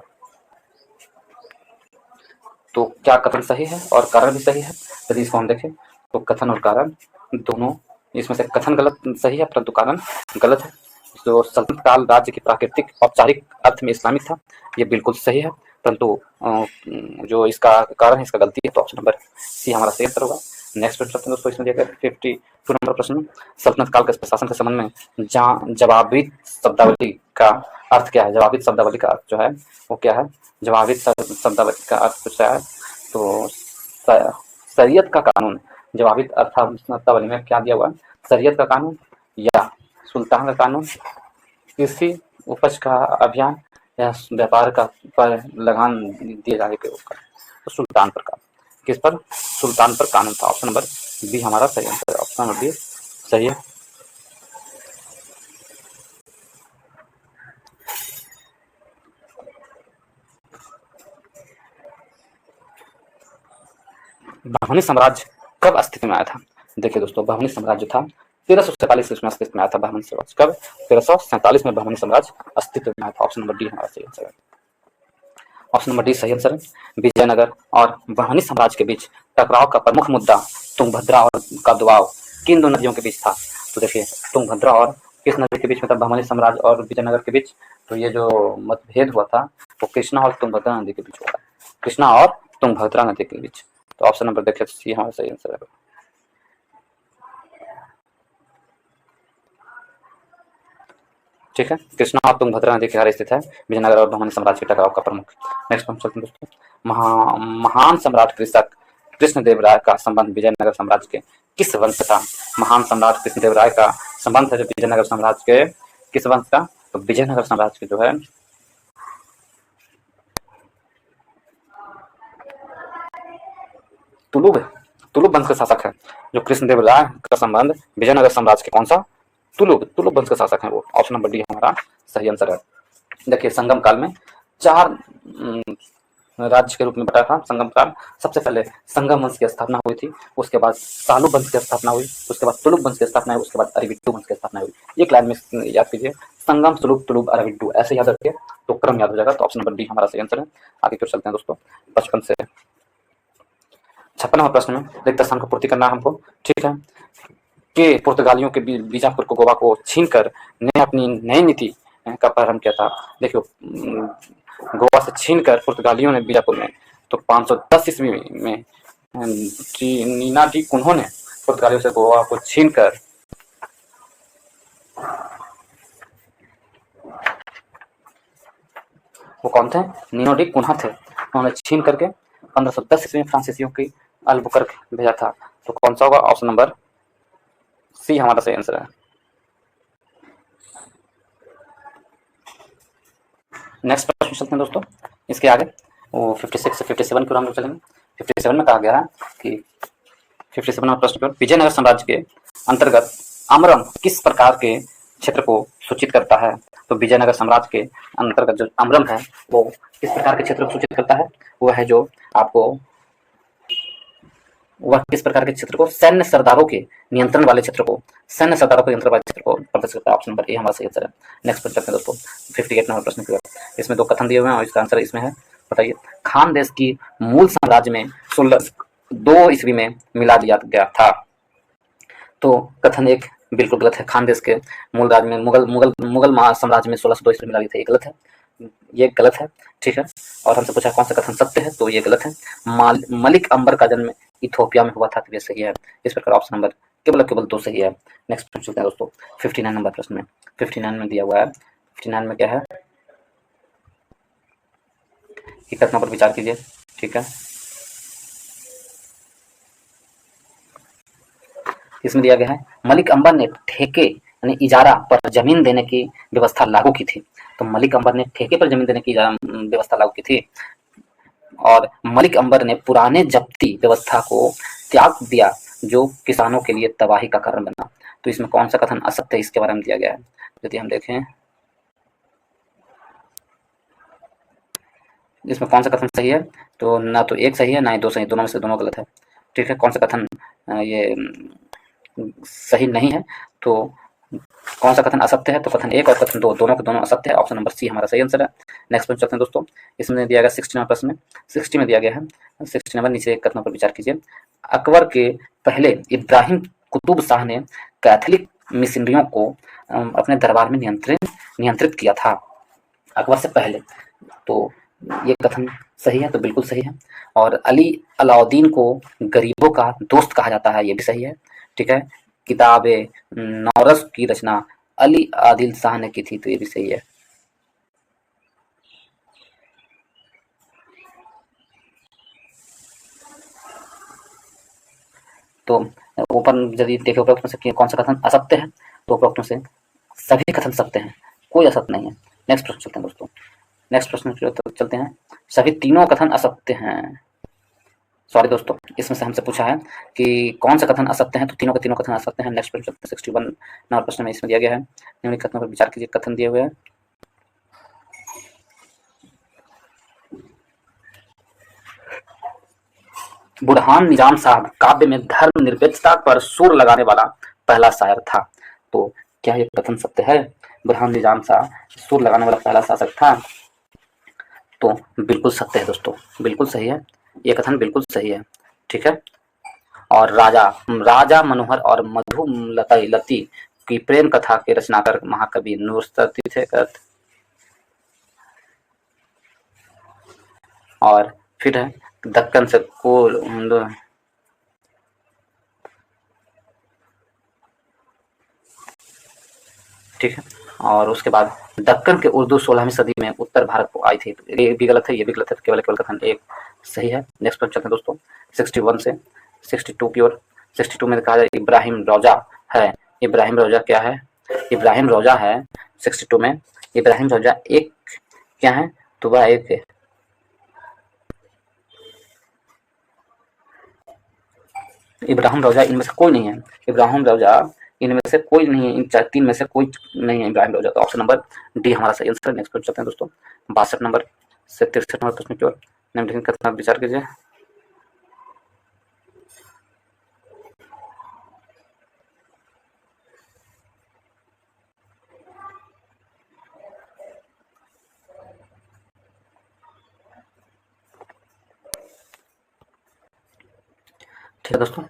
तो क्या कथन सही है और कारण भी सही है? यदि इसको हम देखें तो कथन और कारण दोनों, इसमें से कथन गलत सही है परंतु कारण गलत है। जो सल्तनत काल राज्य की प्राकृतिक औपचारिक अर्थ में इस्लामिक था, ये बिल्कुल सही है, परंतु जो इसका कारण है इसका गलती है। तो ऑप्शन नंबर सी हमारा सही आंसर होगा। नेक्स्ट प्रश्न चलते हैं दोस्तों। इसमें दिया गया 52 नंबर प्रश्न, सल्तनत काल के प्रशासन के संबंध में जवाबित शब्दावली का अर्थ क्या है? जवाबित शब्दावली का अर्थ जो है वो क्या है? जवाबित शब्दावली का अर्थ कुछ है तो शरीयत का कानून। जवाबित अर्थावली में क्या दिया हुआ? शरीयत का कानून या सुल्तान का कानून, कृषि उपज का अभियान या व्यापार का पर लगान दिए जाने के ऊपर। तो सुल्तान पर कानून, किस पर? सुल्तान पर कानून था। ऑप्शन नंबर बी हमारा सही आंसर है। ऑप्शन नंबर बी सही है। बहमनी साम्राज्य कब अस्तित्व में आया था? देखिए दोस्तों, बहमनी साम्राज्य था 1347 ईस्वी में अस्तित्व में आया था। बहमनी साम्राज्य कब? 1347 में बहमनी साम्राज्य अस्तित्व में आया था। ऑप्शन नंबर डी हमारा सही आंसर है। ऑप्शन नंबर डी सही आंसर है। विजयनगर और बहमनी साम्राज्य के बीच टकराव का प्रमुख मुद्दा तुंगभद्रा और का दुआव किन दो नदियों के बीच था? तो देखिए तुंगभद्रा और किस नदी के बीच, मतलब बहमनी साम्राज्य और विजयनगर के बीच, तो ये जो मतभेद हुआ था वो कृष्णा और तुंगभद्रा नदी के बीच हुआ था, कृष्णा और तुंगभद्रा नदी के बीच। तो ऑप्शन नंबर देखिए सी हमारा सही आंसर है। ठीक है, कृष्णा और तुंगभद्रा नदी के किनारे स्थित है विजयनगर और बहमनी साम्राज्य के टकराव का प्रमुख। नेक्स्ट हम चलते हैं दोस्तों, महान सम्राट कृषक कृष्णदेव राय का संबंध विजयनगर साम्राज्य के किस वंश से था? महान सम्राट कृष्णदेव राय का संबंध है जो विजयनगर साम्राज्य के किस वंश का? तो विजयनगर साम्राज्य के जो है तुलुक वंश का शासक है। जो कृष्णदेव राय का संबंध विजयनगर साम्राज्य के कौन सा? तुलुक वंश का शासक है वो। ऑप्शन नंबर डी हमारा सही आंसर है। देखिए संगम काल में 4 राज्य के रूप में बटा था संगम काल। सबसे पहले संगम वंश की स्थापना हुई थी, उसके बाद सालू वंश की स्थापना हुई, उसके बाद तुलुक वंश की स्थापना हुई, उसके बाद अरविड्डू वंश की स्थापना हुई। एक लाइन में याद कीजिए, संगम, तुलुक, तुलुक, अरविड्डू, ऐसे याद रखिए तो क्रम याद हो जाएगा। तो ऑप्शन नंबर डी हमारा सही आंसर है। आगे फिर चलते हैं दोस्तों 55 से 56वां प्रश्न में रिक्त स्थान को पूर्ति करना है हमको। ठीक है, के पुर्तगालियों के बीजापुर को गोवा को छीनकर ने अपनी नई नीति का प्रारंभ किया था? देखियो गोवा से छीनकर पुर्तगालियों ने बीजापुर में, तो 510 ईस्वी में नीना डी कुन्हो ने पुर्तगालियों से गोवा को छीनकर वो कौन थे? नीनो डी कुन्हा थे। उन्होंने छीन करके 1510 ईस्वी में फ्रांसीसियों की अल्बुकर्क भेजा था। तो कौन सा होगा? ऑप्शन नंबर सी हमारा सही आंसर है। नेक्स्ट प्रश्न चलते हैं दोस्तों, इसके आगे वो 56 से 57 की ओर हम लोग चलेंगे। 57 में कहा गया है कि 57वां प्रश्न पर विजयनगर साम्राज्य के अंतर्गत अमरम किस प्रकार के क्षेत्र को सूचित करता है? तो विजयनगर साम्राज्य के अंतर्गत जो अमरम है वो किस प्रकार के क्षेत्र को सूचित करता है? वो है जो आपको वह किस प्रकार के क्षेत्र को? सैन्य सरदारों के नियंत्रण वाले क्षेत्र को, सैन्य सरदारों के नियंत्रण वाले क्षेत्र को प्रदर्शित करता है। ऑप्शन नंबर ए हमारा सही आंसर है। नेक्स्ट प्रश्न चलते हैं दोस्तों 58 नंबर प्रश्न की ओर। इसमें 2 कथन दिए हुए हैं और इसका आंसर इसमें है। बताइए, खान देश की मूल साम्राज्य में 1602 ईस्वी में मिला दिया गया था। तो कथन 1 बिल्कुल गलत है। खान देश के मूल राज्य में मुगल साम्राज्य में 1602 ईस्वी में मिला दिया था, ये गलत है, ये गलत है। ठीक है, और हमसे पूछा कौन सा कथन सत्य है, तो ये गलत है। मलिक अंबर का जन्म इथोपिया में हुआ था, तो ये सही है। इस प्रकार ऑप्शन नंबर केवल 2 सही है। नेक्स्ट प्रश्न चलते हैं दोस्तों 59 नंबर प्रश्न में। 59 में दिया हुआ है, 59 में क्या है कि कथनों पर विचार कीजिए। ठीक है, इसमें दिया गया है मलिक अंबर ने ठेके यानी इजारा पर जमीन देने की व्यवस्था लागू की थी। तो मलिक अंबर ने ठेके पर जमीन देने की व्यवस्था लागू की थी और मलिक अंबर ने पुराने जब्ती व्यवस्था को त्याग दिया जो किसानों के लिए तबाही का कारण बना। तो इसमें कौन सा कथन असत्य है, इसके बारे में दिया गया है। यदि हम देखें इसमें कौन सा कथन सही है, तो ना तो 1 सही है ना ही 2 सही, दोनों में से दोनों गलत है। ठीक है, कौन सा कथन ये सही नहीं है, तो कौन सा कथन असत्य है, तो कथन 1 और कथन 2 दोनों के दोनों असत्य है। ऑप्शन नंबर सी हमारा सही आंसर है। नेक्स्ट प्रश्न चलते हैं दोस्तों, इसमें दिया गया 60 प्रश्न में 60 में दिया गया है 60 नंबर, नीचे कथनों पर विचार कीजिए। अकबर के पहले इब्राहिम कुतुब शाह ने कैथोलिक मिशनरियों को अपने दरबार में नियंत्रित किया था। अकबर से पहले, तो ये कथन सही है, तो बिल्कुल सही है। और अलाउद्दीन को गरीबों का दोस्त कहा जाता है, ये भी सही है। ठीक है, किताबे नौरस की रचना अली आदिल शाह ने की थी, तो ये भी सही है। तो ऊपर यदि देखें उपरोक्त में से कौन सा कथन असत्य है, तो उपरोक्त में से सभी कथन सत्य हैं, कोई असत्य नहीं है। नेक्स्ट प्रश्न चलते हैं दोस्तों, नेक्स्ट प्रश्न चलते हैं, सभी तीनों कथन असत्य हैं। सॉरी दोस्तों, इसमें से हमसे पूछा है कि कौन सा कथन असत्य है, तो तीनों के तीनों कथन असत्य हैं। नेक्स्ट प्रश्न 61 नंबर प्रश्न में इसमें दिया गया है, निम्नलिखित कथनों पर विचार कीजिए। कथन दिए हुए हैं, बुरहान निजाम साहब काव्य में धर्म निरपेक्षता पर सुर लगाने वाला पहला शायर था। तो क्या ये कथन सत्य है? बुरहान निजाम शाह सुर लगाने वाला पहला शासक था। तो बिल्कुल सत्य है दोस्तों, बिल्कुल सही है, ये कथन बिल्कुल सही है। ठीक है। और राजा राजा मनोहर और मधुलती की प्रेम कथा के रचनाकार महाकवि नुसरती थे। और फिर है दक्कन से को ठीक है। और उसके बाद दक्कन के उर्दू 16वीं सदी में उत्तर भारत को आई थी। ये भी गलत है, ये भी गलत है, केवल केवल कथन एक सही है। नेक्स्ट पर चलते हैं दोस्तों 61 से 62 की ओर। 62 में कहा जाए इब्राहिम रौजा है। इब्राहिम रौजा क्या है? इब्राहिम रौजा है 62 में। इब्राहिम रौजा एक क्या है? तो वह एक है। इब्राहिम रौजा इनमें से कोई नहीं है। इब्राहिम रौजा इनमें से कोई नहीं है, इन तीन में से कोई नहीं है इब्राहिम रौजा। तो ऑप्शन नंबर डी हमारा सही आंसर है। नेक्स्ट पर चलते हैं दोस्तों 62 नंबर से 63 नंबर प्रश्न की ओर। निम्नलिखित कथन विचार कीजिए। ठीक है दोस्तों,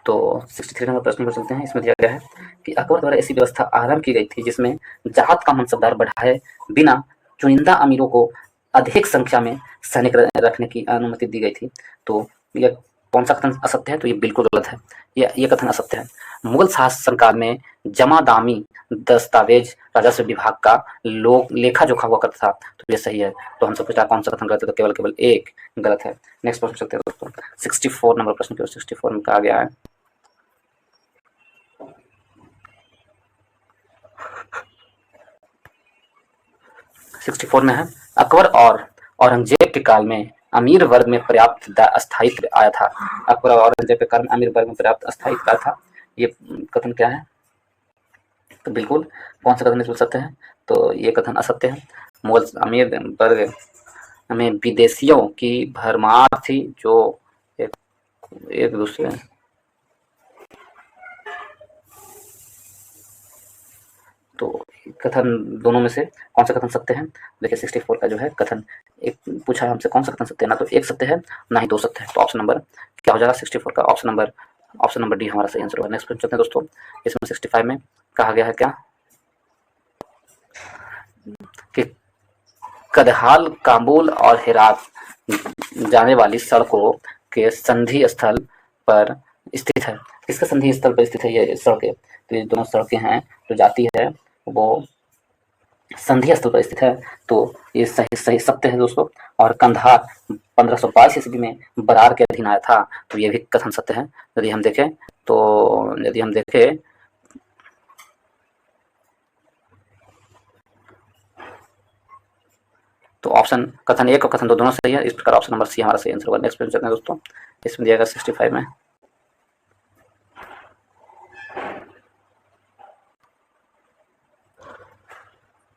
तो 63 नंबर प्रश्न पर चलते हैं। इसमें दिया गया है कि अकबर द्वारा ऐसी व्यवस्था आरंभ की गई थी जिसमें जात का मनसबदार बढ़ाए बिना चुनिंदा अमीरों को अधिक संख्या में सैनिक रखने की अनुमति दी गई थी। तो यह कौन सा कथन असत्य है? तो ये बिल्कुल गलत है, ये कथन असत्य है। मुगल शासनकाल में जमादामी दस्तावेज राजस्व विभाग का लोग लेखा जोखा हुआ करता था। तो ये सही है। तो हमसे पूछा कौन सा कथन गलत है? तो केवल केवल एक गलत है। नेक्स्ट प्रश्न चलते हैं दोस्तों 64 नंबर प्रश्न की ओर। 64 में कहा गया है 64 में है अकबर और औरंगजेब के काल में अमीर वर्ग में पर्याप्त अस्थायित्व आया था। अकबर और औरंगजेब के काल में अमीर वर्ग में पर्याप्त अस्थायित्व आया था। ये कथन क्या है? तो बिल्कुल कौन सा कथन इसमें सत्य है? तो ये कथन असत्य है। मुगल अमीर वर्ग में विदेशियों की भरमार थी जो एक, एक दूसरे तो कथन दोनों में से कौन सा कथन सत्य है? देखिए 64 का जो है कथन, एक पूछा है हमसे कौन सा कथन सत्य है, ना तो एक सत्य है ना ही दो सत्य है। तो ऑप्शन नंबर क्या हो जाएगा 64 का? ऑप्शन नंबर डी हमारा सही आंसर होगा। नेक्स्ट चलते हैं दोस्तों। इसमें 65 में कहा गया है क्या कि कदहाल काबुल और हेरात जाने वाली सड़कों के संधि स्थल पर स्थित है। किसका संधि स्थल पर स्थित है ये सड़कें? तो ये दोनों सड़कें हैं जो जाती है वो संधि स्थल पर स्थित है। तो ये सही सही सत्य है दोस्तों। और कंधार 1522 ईस्वी में बरार के अधीन आया था। तो ये भी कथन सत्य है। यदि हम देखें तो ऑप्शन कथन एक और कथन दो दोनों सही है। इस प्रकार ऑप्शन नंबर सी हमारा सही आंसर होगा। नेक्स्ट चलते हैं दोस्तों। इसमें दिया गया 65 में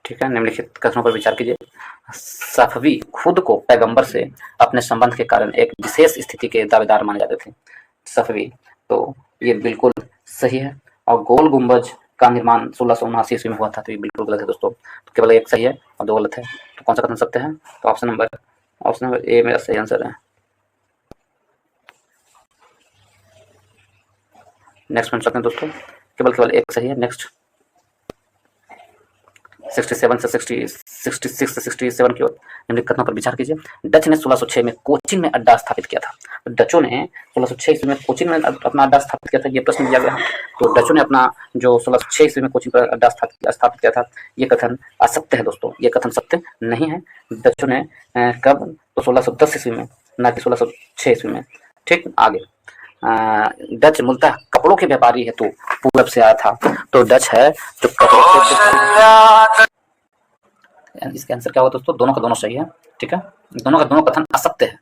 ठीक है। निम्नलिखित कथनों पर विचार कीजिए। सफवी खुद को पैगंबर से अपने संबंध के कारण एक विशेष स्थिति के दावेदार माने जाते थे। सफवी, तो ये बिल्कुल सही है। और गोल गुंबज का निर्माण 1679 ईस्वी में हुआ था। तो ये बिल्कुल गलत है दोस्तों। तो केवल एक सही है और दो गलत है। तो कौन सा कथन सत्य है? तो ऑप्शन नंबर ए मेरा सही आंसर है। नेक्स्ट में चलते हैं दोस्तों। केवल एक सही है। नेक्स्ट 67 से 66 से 67 की ओर। निम्नलिखित कथनों पर विचार कीजिए। डच ने 1606 में कोचीन में अड्डा स्थापित किया था। तो डचों ने 1606 ईस्वी में कोचीन में अपना अड्डा स्थापित किया था। ये प्रश्न दिया गया है। तो डचों ने अपना जो 1606 ईस्वी में कोचीन पर अड्डा स्थापित किया था, ये कथन असत्य है दोस्तों। ये कथन सत्य नहीं है। डचों ने कब? तो 1610 ईस्वी में, ना कि 1606 ईस्वी में। ठीक। आगे डच मूलतः कपड़ों के व्यापारी हेतु पूरब से आया था। तो डच है जो कपड़ों के, इसका आंसर क्या होगा दोस्तों? दोनों का दोनों सही है। ठीक है। दोनों का दोनों कथन असत्य है।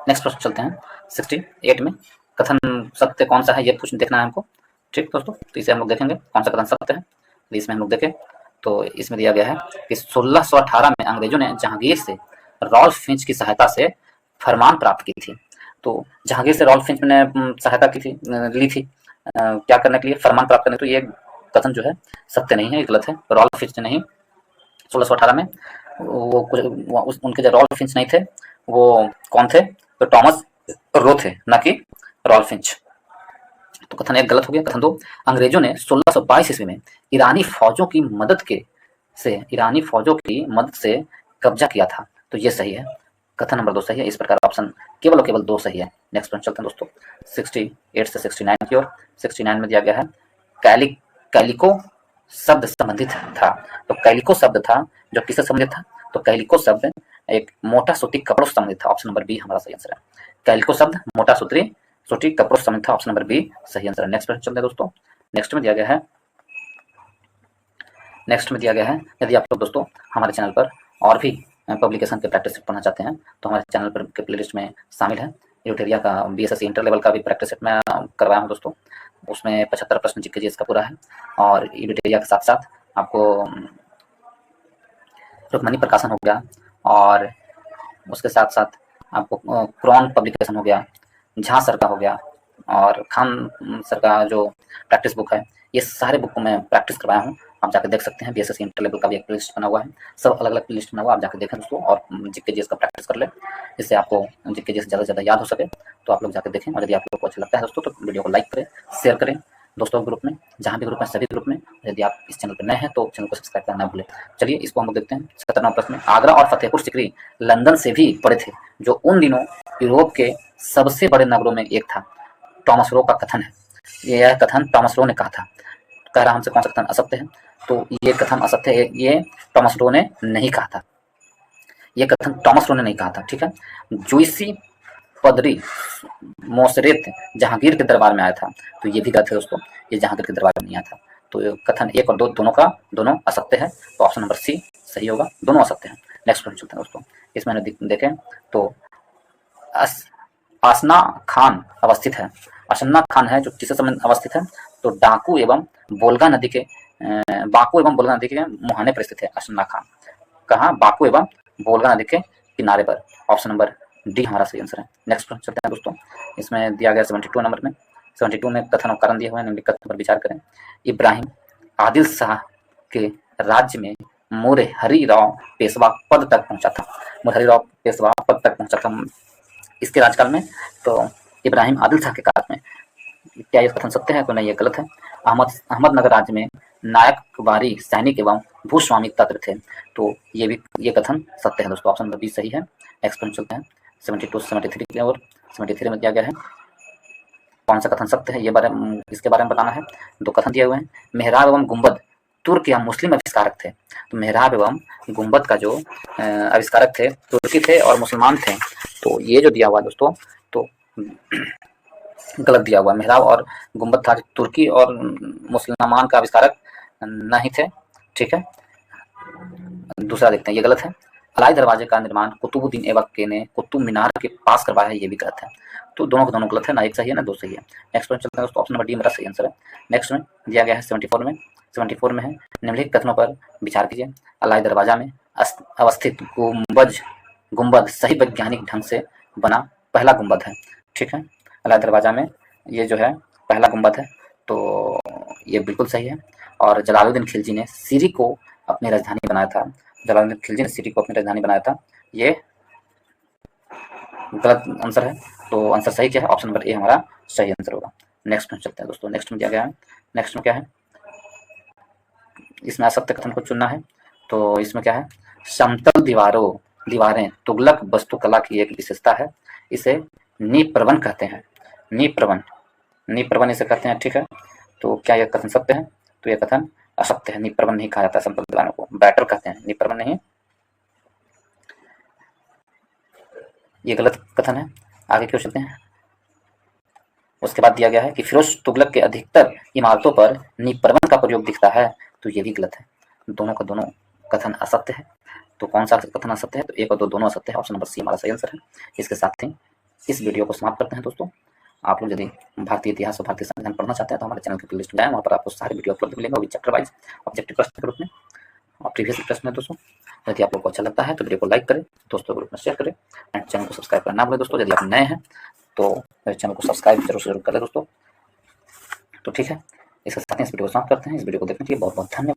नेक्स्ट प्रश्न चलते हैं 68 में। कथन सत्य कौन सा है ये देखना है हमको। ठीक दोस्तों, तो इसे हम लोग देखेंगे कौन सा कथन सत्य है। तो इसमें हम लोग देखें तो इसमें दिया गया है कि 1618 में अंग्रेजों ने जहांगीर से रॉल्फ फिंच की सहायता से फरमान प्राप्त की थी। तो जहांगीर से रॉल्फ फिंच ने सहायता की थी, ली थी क्या करने के लिए? फरमान प्राप्त करने। तो ये कथन जो है सत्य नहीं है, ये गलत है। रॉल्फ फिंच ने नहीं 1618 में उनके जो रॉल्फ फिंच नहीं थे, वो कौन थे? तो टॉमस रो थे, ना कि रॉल्फ फिंच। तो कथन एक गलत हो गया। कथन दो, अंग्रेजों ने 1622 ईस्वी में ईरानी फौजों की मदद से कब्जा किया था। तो ये सही है। कथन नंबर 2 सही है। इस प्रकार ऑप्शन केवल और केवल 2 सही है। नेक्स्ट प्रश्न चलते हैं दोस्तों 68 से 69 की ओर। 69 में दिया गया है कैली कैलिको शब्द संबंधित था। तो कैलिको शब्द था जो किससे संबंधित था? तो कैलिको शब्द एक मोटा सूती कपड़ों से संबंधित था। ऑप्शन नंबर बी हमारा सही आंसर है। कैलिको शब्द मोटा सूती कपड़ों से संबंधित था। ऑप्शन नंबर बी सही आंसर है। नेक्स्ट प्रश्न चलते हैं दोस्तों। नेक्स्ट में दिया गया है यदि आप लोग दोस्तों हमारे चैनल पर और भी पब्लिकेशन के प्रैक्टिस सेट पढ़ना चाहते हैं तो हमारे चैनल पर के प्लेलिस्ट में शामिल है। यूटेरिया का बीएसएससी इंटर लेवल का भी प्रैक्टिस सेट मैं करवाया हूँ दोस्तों। उसमें 75 प्रश्न जीके जीएस का पूरा है। और यूटेरिया के साथ साथ आपको रुक्मणी प्रकाशन हो गया, और उसके साथ साथ आपको क्रॉन पब्लिकेशन हो गया, झा सर का हो गया, और खान सर का जो प्रैक्टिस बुक है, ये सारे बुक को मैं प्रैक्टिस करवाया हूँ। आप जाकर देख सकते हैं। बीएसएससी इंटर लेवल का भी एक प्लेलिस्ट बना हुआ है। सब अलग अलग प्लेलिस्ट बना हुआ है, आप जाकर देखें दोस्तों और जीके जीएस का प्रैक्टिस कर लें, जिससे आपको जीके जीएस ज़्यादा से ज़्यादा याद हो सके। तो आप लोग जाकर देखें, और यदि आप लोग को अच्छा लगता है दोस्तों तो वीडियो को लाइक करें, शेयर करें दोस्तों के ग्रुप में, जहाँ भी ग्रुप है सभी ग्रुप में। यदि आप इस चैनल पर नए हैं तो चैनल को सब्सक्राइब करना ना भूलें। चलिए इसको हम लोग देखते हैं। 17वां प्रश्न, आगरा और फतेहपुर सिकरी लंदन से भी बड़े थे, जो उन दिनों यूरोप के सबसे बड़े नगरों में एक था। टॉमस रो का कथन है। यह कथन टॉमस रो ने कहा था। कह रहा हमसे कौन सा कथन असत्य है? तो ये कथन असत्य है। ये टॉमस रो ने नहीं कहा था। ये कथन टॉमस रो ने नहीं कहा था। ठीक है। जुइसी पदरी मोसरेत जहांगीर के दरबार में आया था। तो ये भी गलत है दोस्तों। ये जहांगीर के दरबार में नहीं आया था। तो कथन 1 और 2 दोनों असत्य है। तो ऑप्शन नंबर सी सही होगा। दोनों असत्य हैं। नेक्स्ट क्वेश्चन चलते हैं दोस्तों। इसमें देखें तो आसना खान अवस्थित है। आसन्ना खान है जो किससे संबंध अवस्थित है? तो बाकू एवं बोलगा नदी के मुहाने पर स्थित है आसन्ना खान। कहाँ? बाकू एवं बोलगा नदी के किनारे पर। ऑप्शन नंबर डी हमारा सही आंसर है। नेक्स्ट प्रश्न चलते हैं दोस्तों। इसमें दिया गया 72 नंबर में। 72 में कथन और कारण दिए हुए हैं, निम्नलिखित कथन पर विचार करें। इब्राहिम आदिल शाह के राज्य में मुरहरी राव पेशवा पद तक पहुंचा था। मुरहरी राव पेशवा पद तक पहुंचा था इसके राजकाल में। तो इब्राहिम आदिल शाह के काल में। क्या यह कथन सत्य है? तो नहीं, ये गलत है। अहमदनगर राज्य में नायकवारी सैनिक एवं भूस्वामी तंत्र थे। तो ये कथन सत्य है दोस्तों। ऑप्शन नंबर बी सही है। नेक्स्ट प्रश्न चलते हैं 72 से 73 की ओर। 73 में दिया गया है कौन सा कथन सत्य है, इसके बारे में बताना है। 2 कथन दिए हुए हैं। मेहराब एवं गुंबद तुर्क या मुस्लिम आविष्कारक थे। तो मेहराब एवं गुंबद का जो आविष्कारक थे तुर्की थे और मुसलमान थे। तो ये जो दिया हुआ दोस्तों तो गलत दिया हुआ। मेहराब और गुंबद था तुर्की और मुसलमान का आविष्कारक नहीं थे। ठीक है। दूसरा देखते हैं, ये गलत है। अलाई दरवाजे का निर्माण कुतुबुद्दीन ऐबक ने कुतुब मीनार के पास करवाया है, ये भी गलत है। तो दोनों के दोनों गलत है, ना एक सही है ना 2 सही है। नेक्स्ट क्वेश्चन चलते हैं दोस्तों। ऑप्शन नंबर डी मेरा सही आंसर है। नेक्स्ट में दिया गया है 74 में है निम्नलिखित कथनों पर विचार कीजिए। अलाई दरवाजा में अवस्थित गुंबद सही वैज्ञानिक ढंग से बना पहला गुंबद है। ठीक है। अलाई दरवाजा में ये जो है पहला गुंबद है। तो ये बिल्कुल सही है। और जलालुद्दीन खिलजी ने सीरी को अपनी राजधानी बनाया था। जलालुद्दीन खिलजी ने सिटी को अपनी राजधानी बनाया था। ये गलत आंसर है। तो आंसर सही क्या है? ऑप्शन नंबर ए हमारा सही आंसर होगा। नेक्स्ट में चलते हैं दोस्तों। नेक्स्ट में दिया गया है। नेक्स्ट में क्या है? इसमें असत्य कथन को चुनना है। तो इसमें क्या है? समतल दीवारें तुगलक वास्तुकला की एक विशेषता है। इसे निप्रवन कहते हैं। निप्रवन इसे कहते हैं। ठीक है। तो क्या यह कथन सत्य है? तो यह कथन असत्य है। निप्रवन नहीं कहा जाता समतल दीवारों को, बैटर कहते हैं, निप्रवन नहीं। ये गलत कथन है। आगे क्यों चलते हैं। उसके बाद दिया गया है कि फिरोज तुगलक के अधिकतर इमारतों पर निप्रवन का प्रयोग दिखता है। तो ये भी गलत है। दोनों का दोनों कथन असत्य है। तो कौन सा कथन असत्य है? तो 1 और 2 दोनों असत्य है। ऑप्शन नंबर सी हमारा सही आंसर है। इसके साथ ही इस वीडियो को समाप्त करते हैं दोस्तों। आप लोग यदि भारतीय इतिहास और भारतीय संविधान पढ़ना चाहते हैं तो हमारे चैनल की प्लेलिस्ट में जाएं। वहाँ पर आपको सारे वीडियो उपलब्ध मिलेंगे, वो भी चैप्टर वाइज ऑब्जेक्टिव प्रश्न के रूप में और प्रीवियस प्रश्न में दोस्तों। यदि आप लोग को अच्छा लगता है तो वीडियो को लाइक करें, दोस्तों ग्रुप में शेयर करें एंड चैनल को सब्सक्राइब करना ना भूलें दोस्तों। यदि आप नए हैं तो मेरे चैनल को सब्सक्राइब जरूर करें दोस्तों। तो ठीक है, इसके साथ ही इस वीडियो को समाप्त करते हैं। इस वीडियो को देखने के लिए बहुत बहुत धन्यवाद।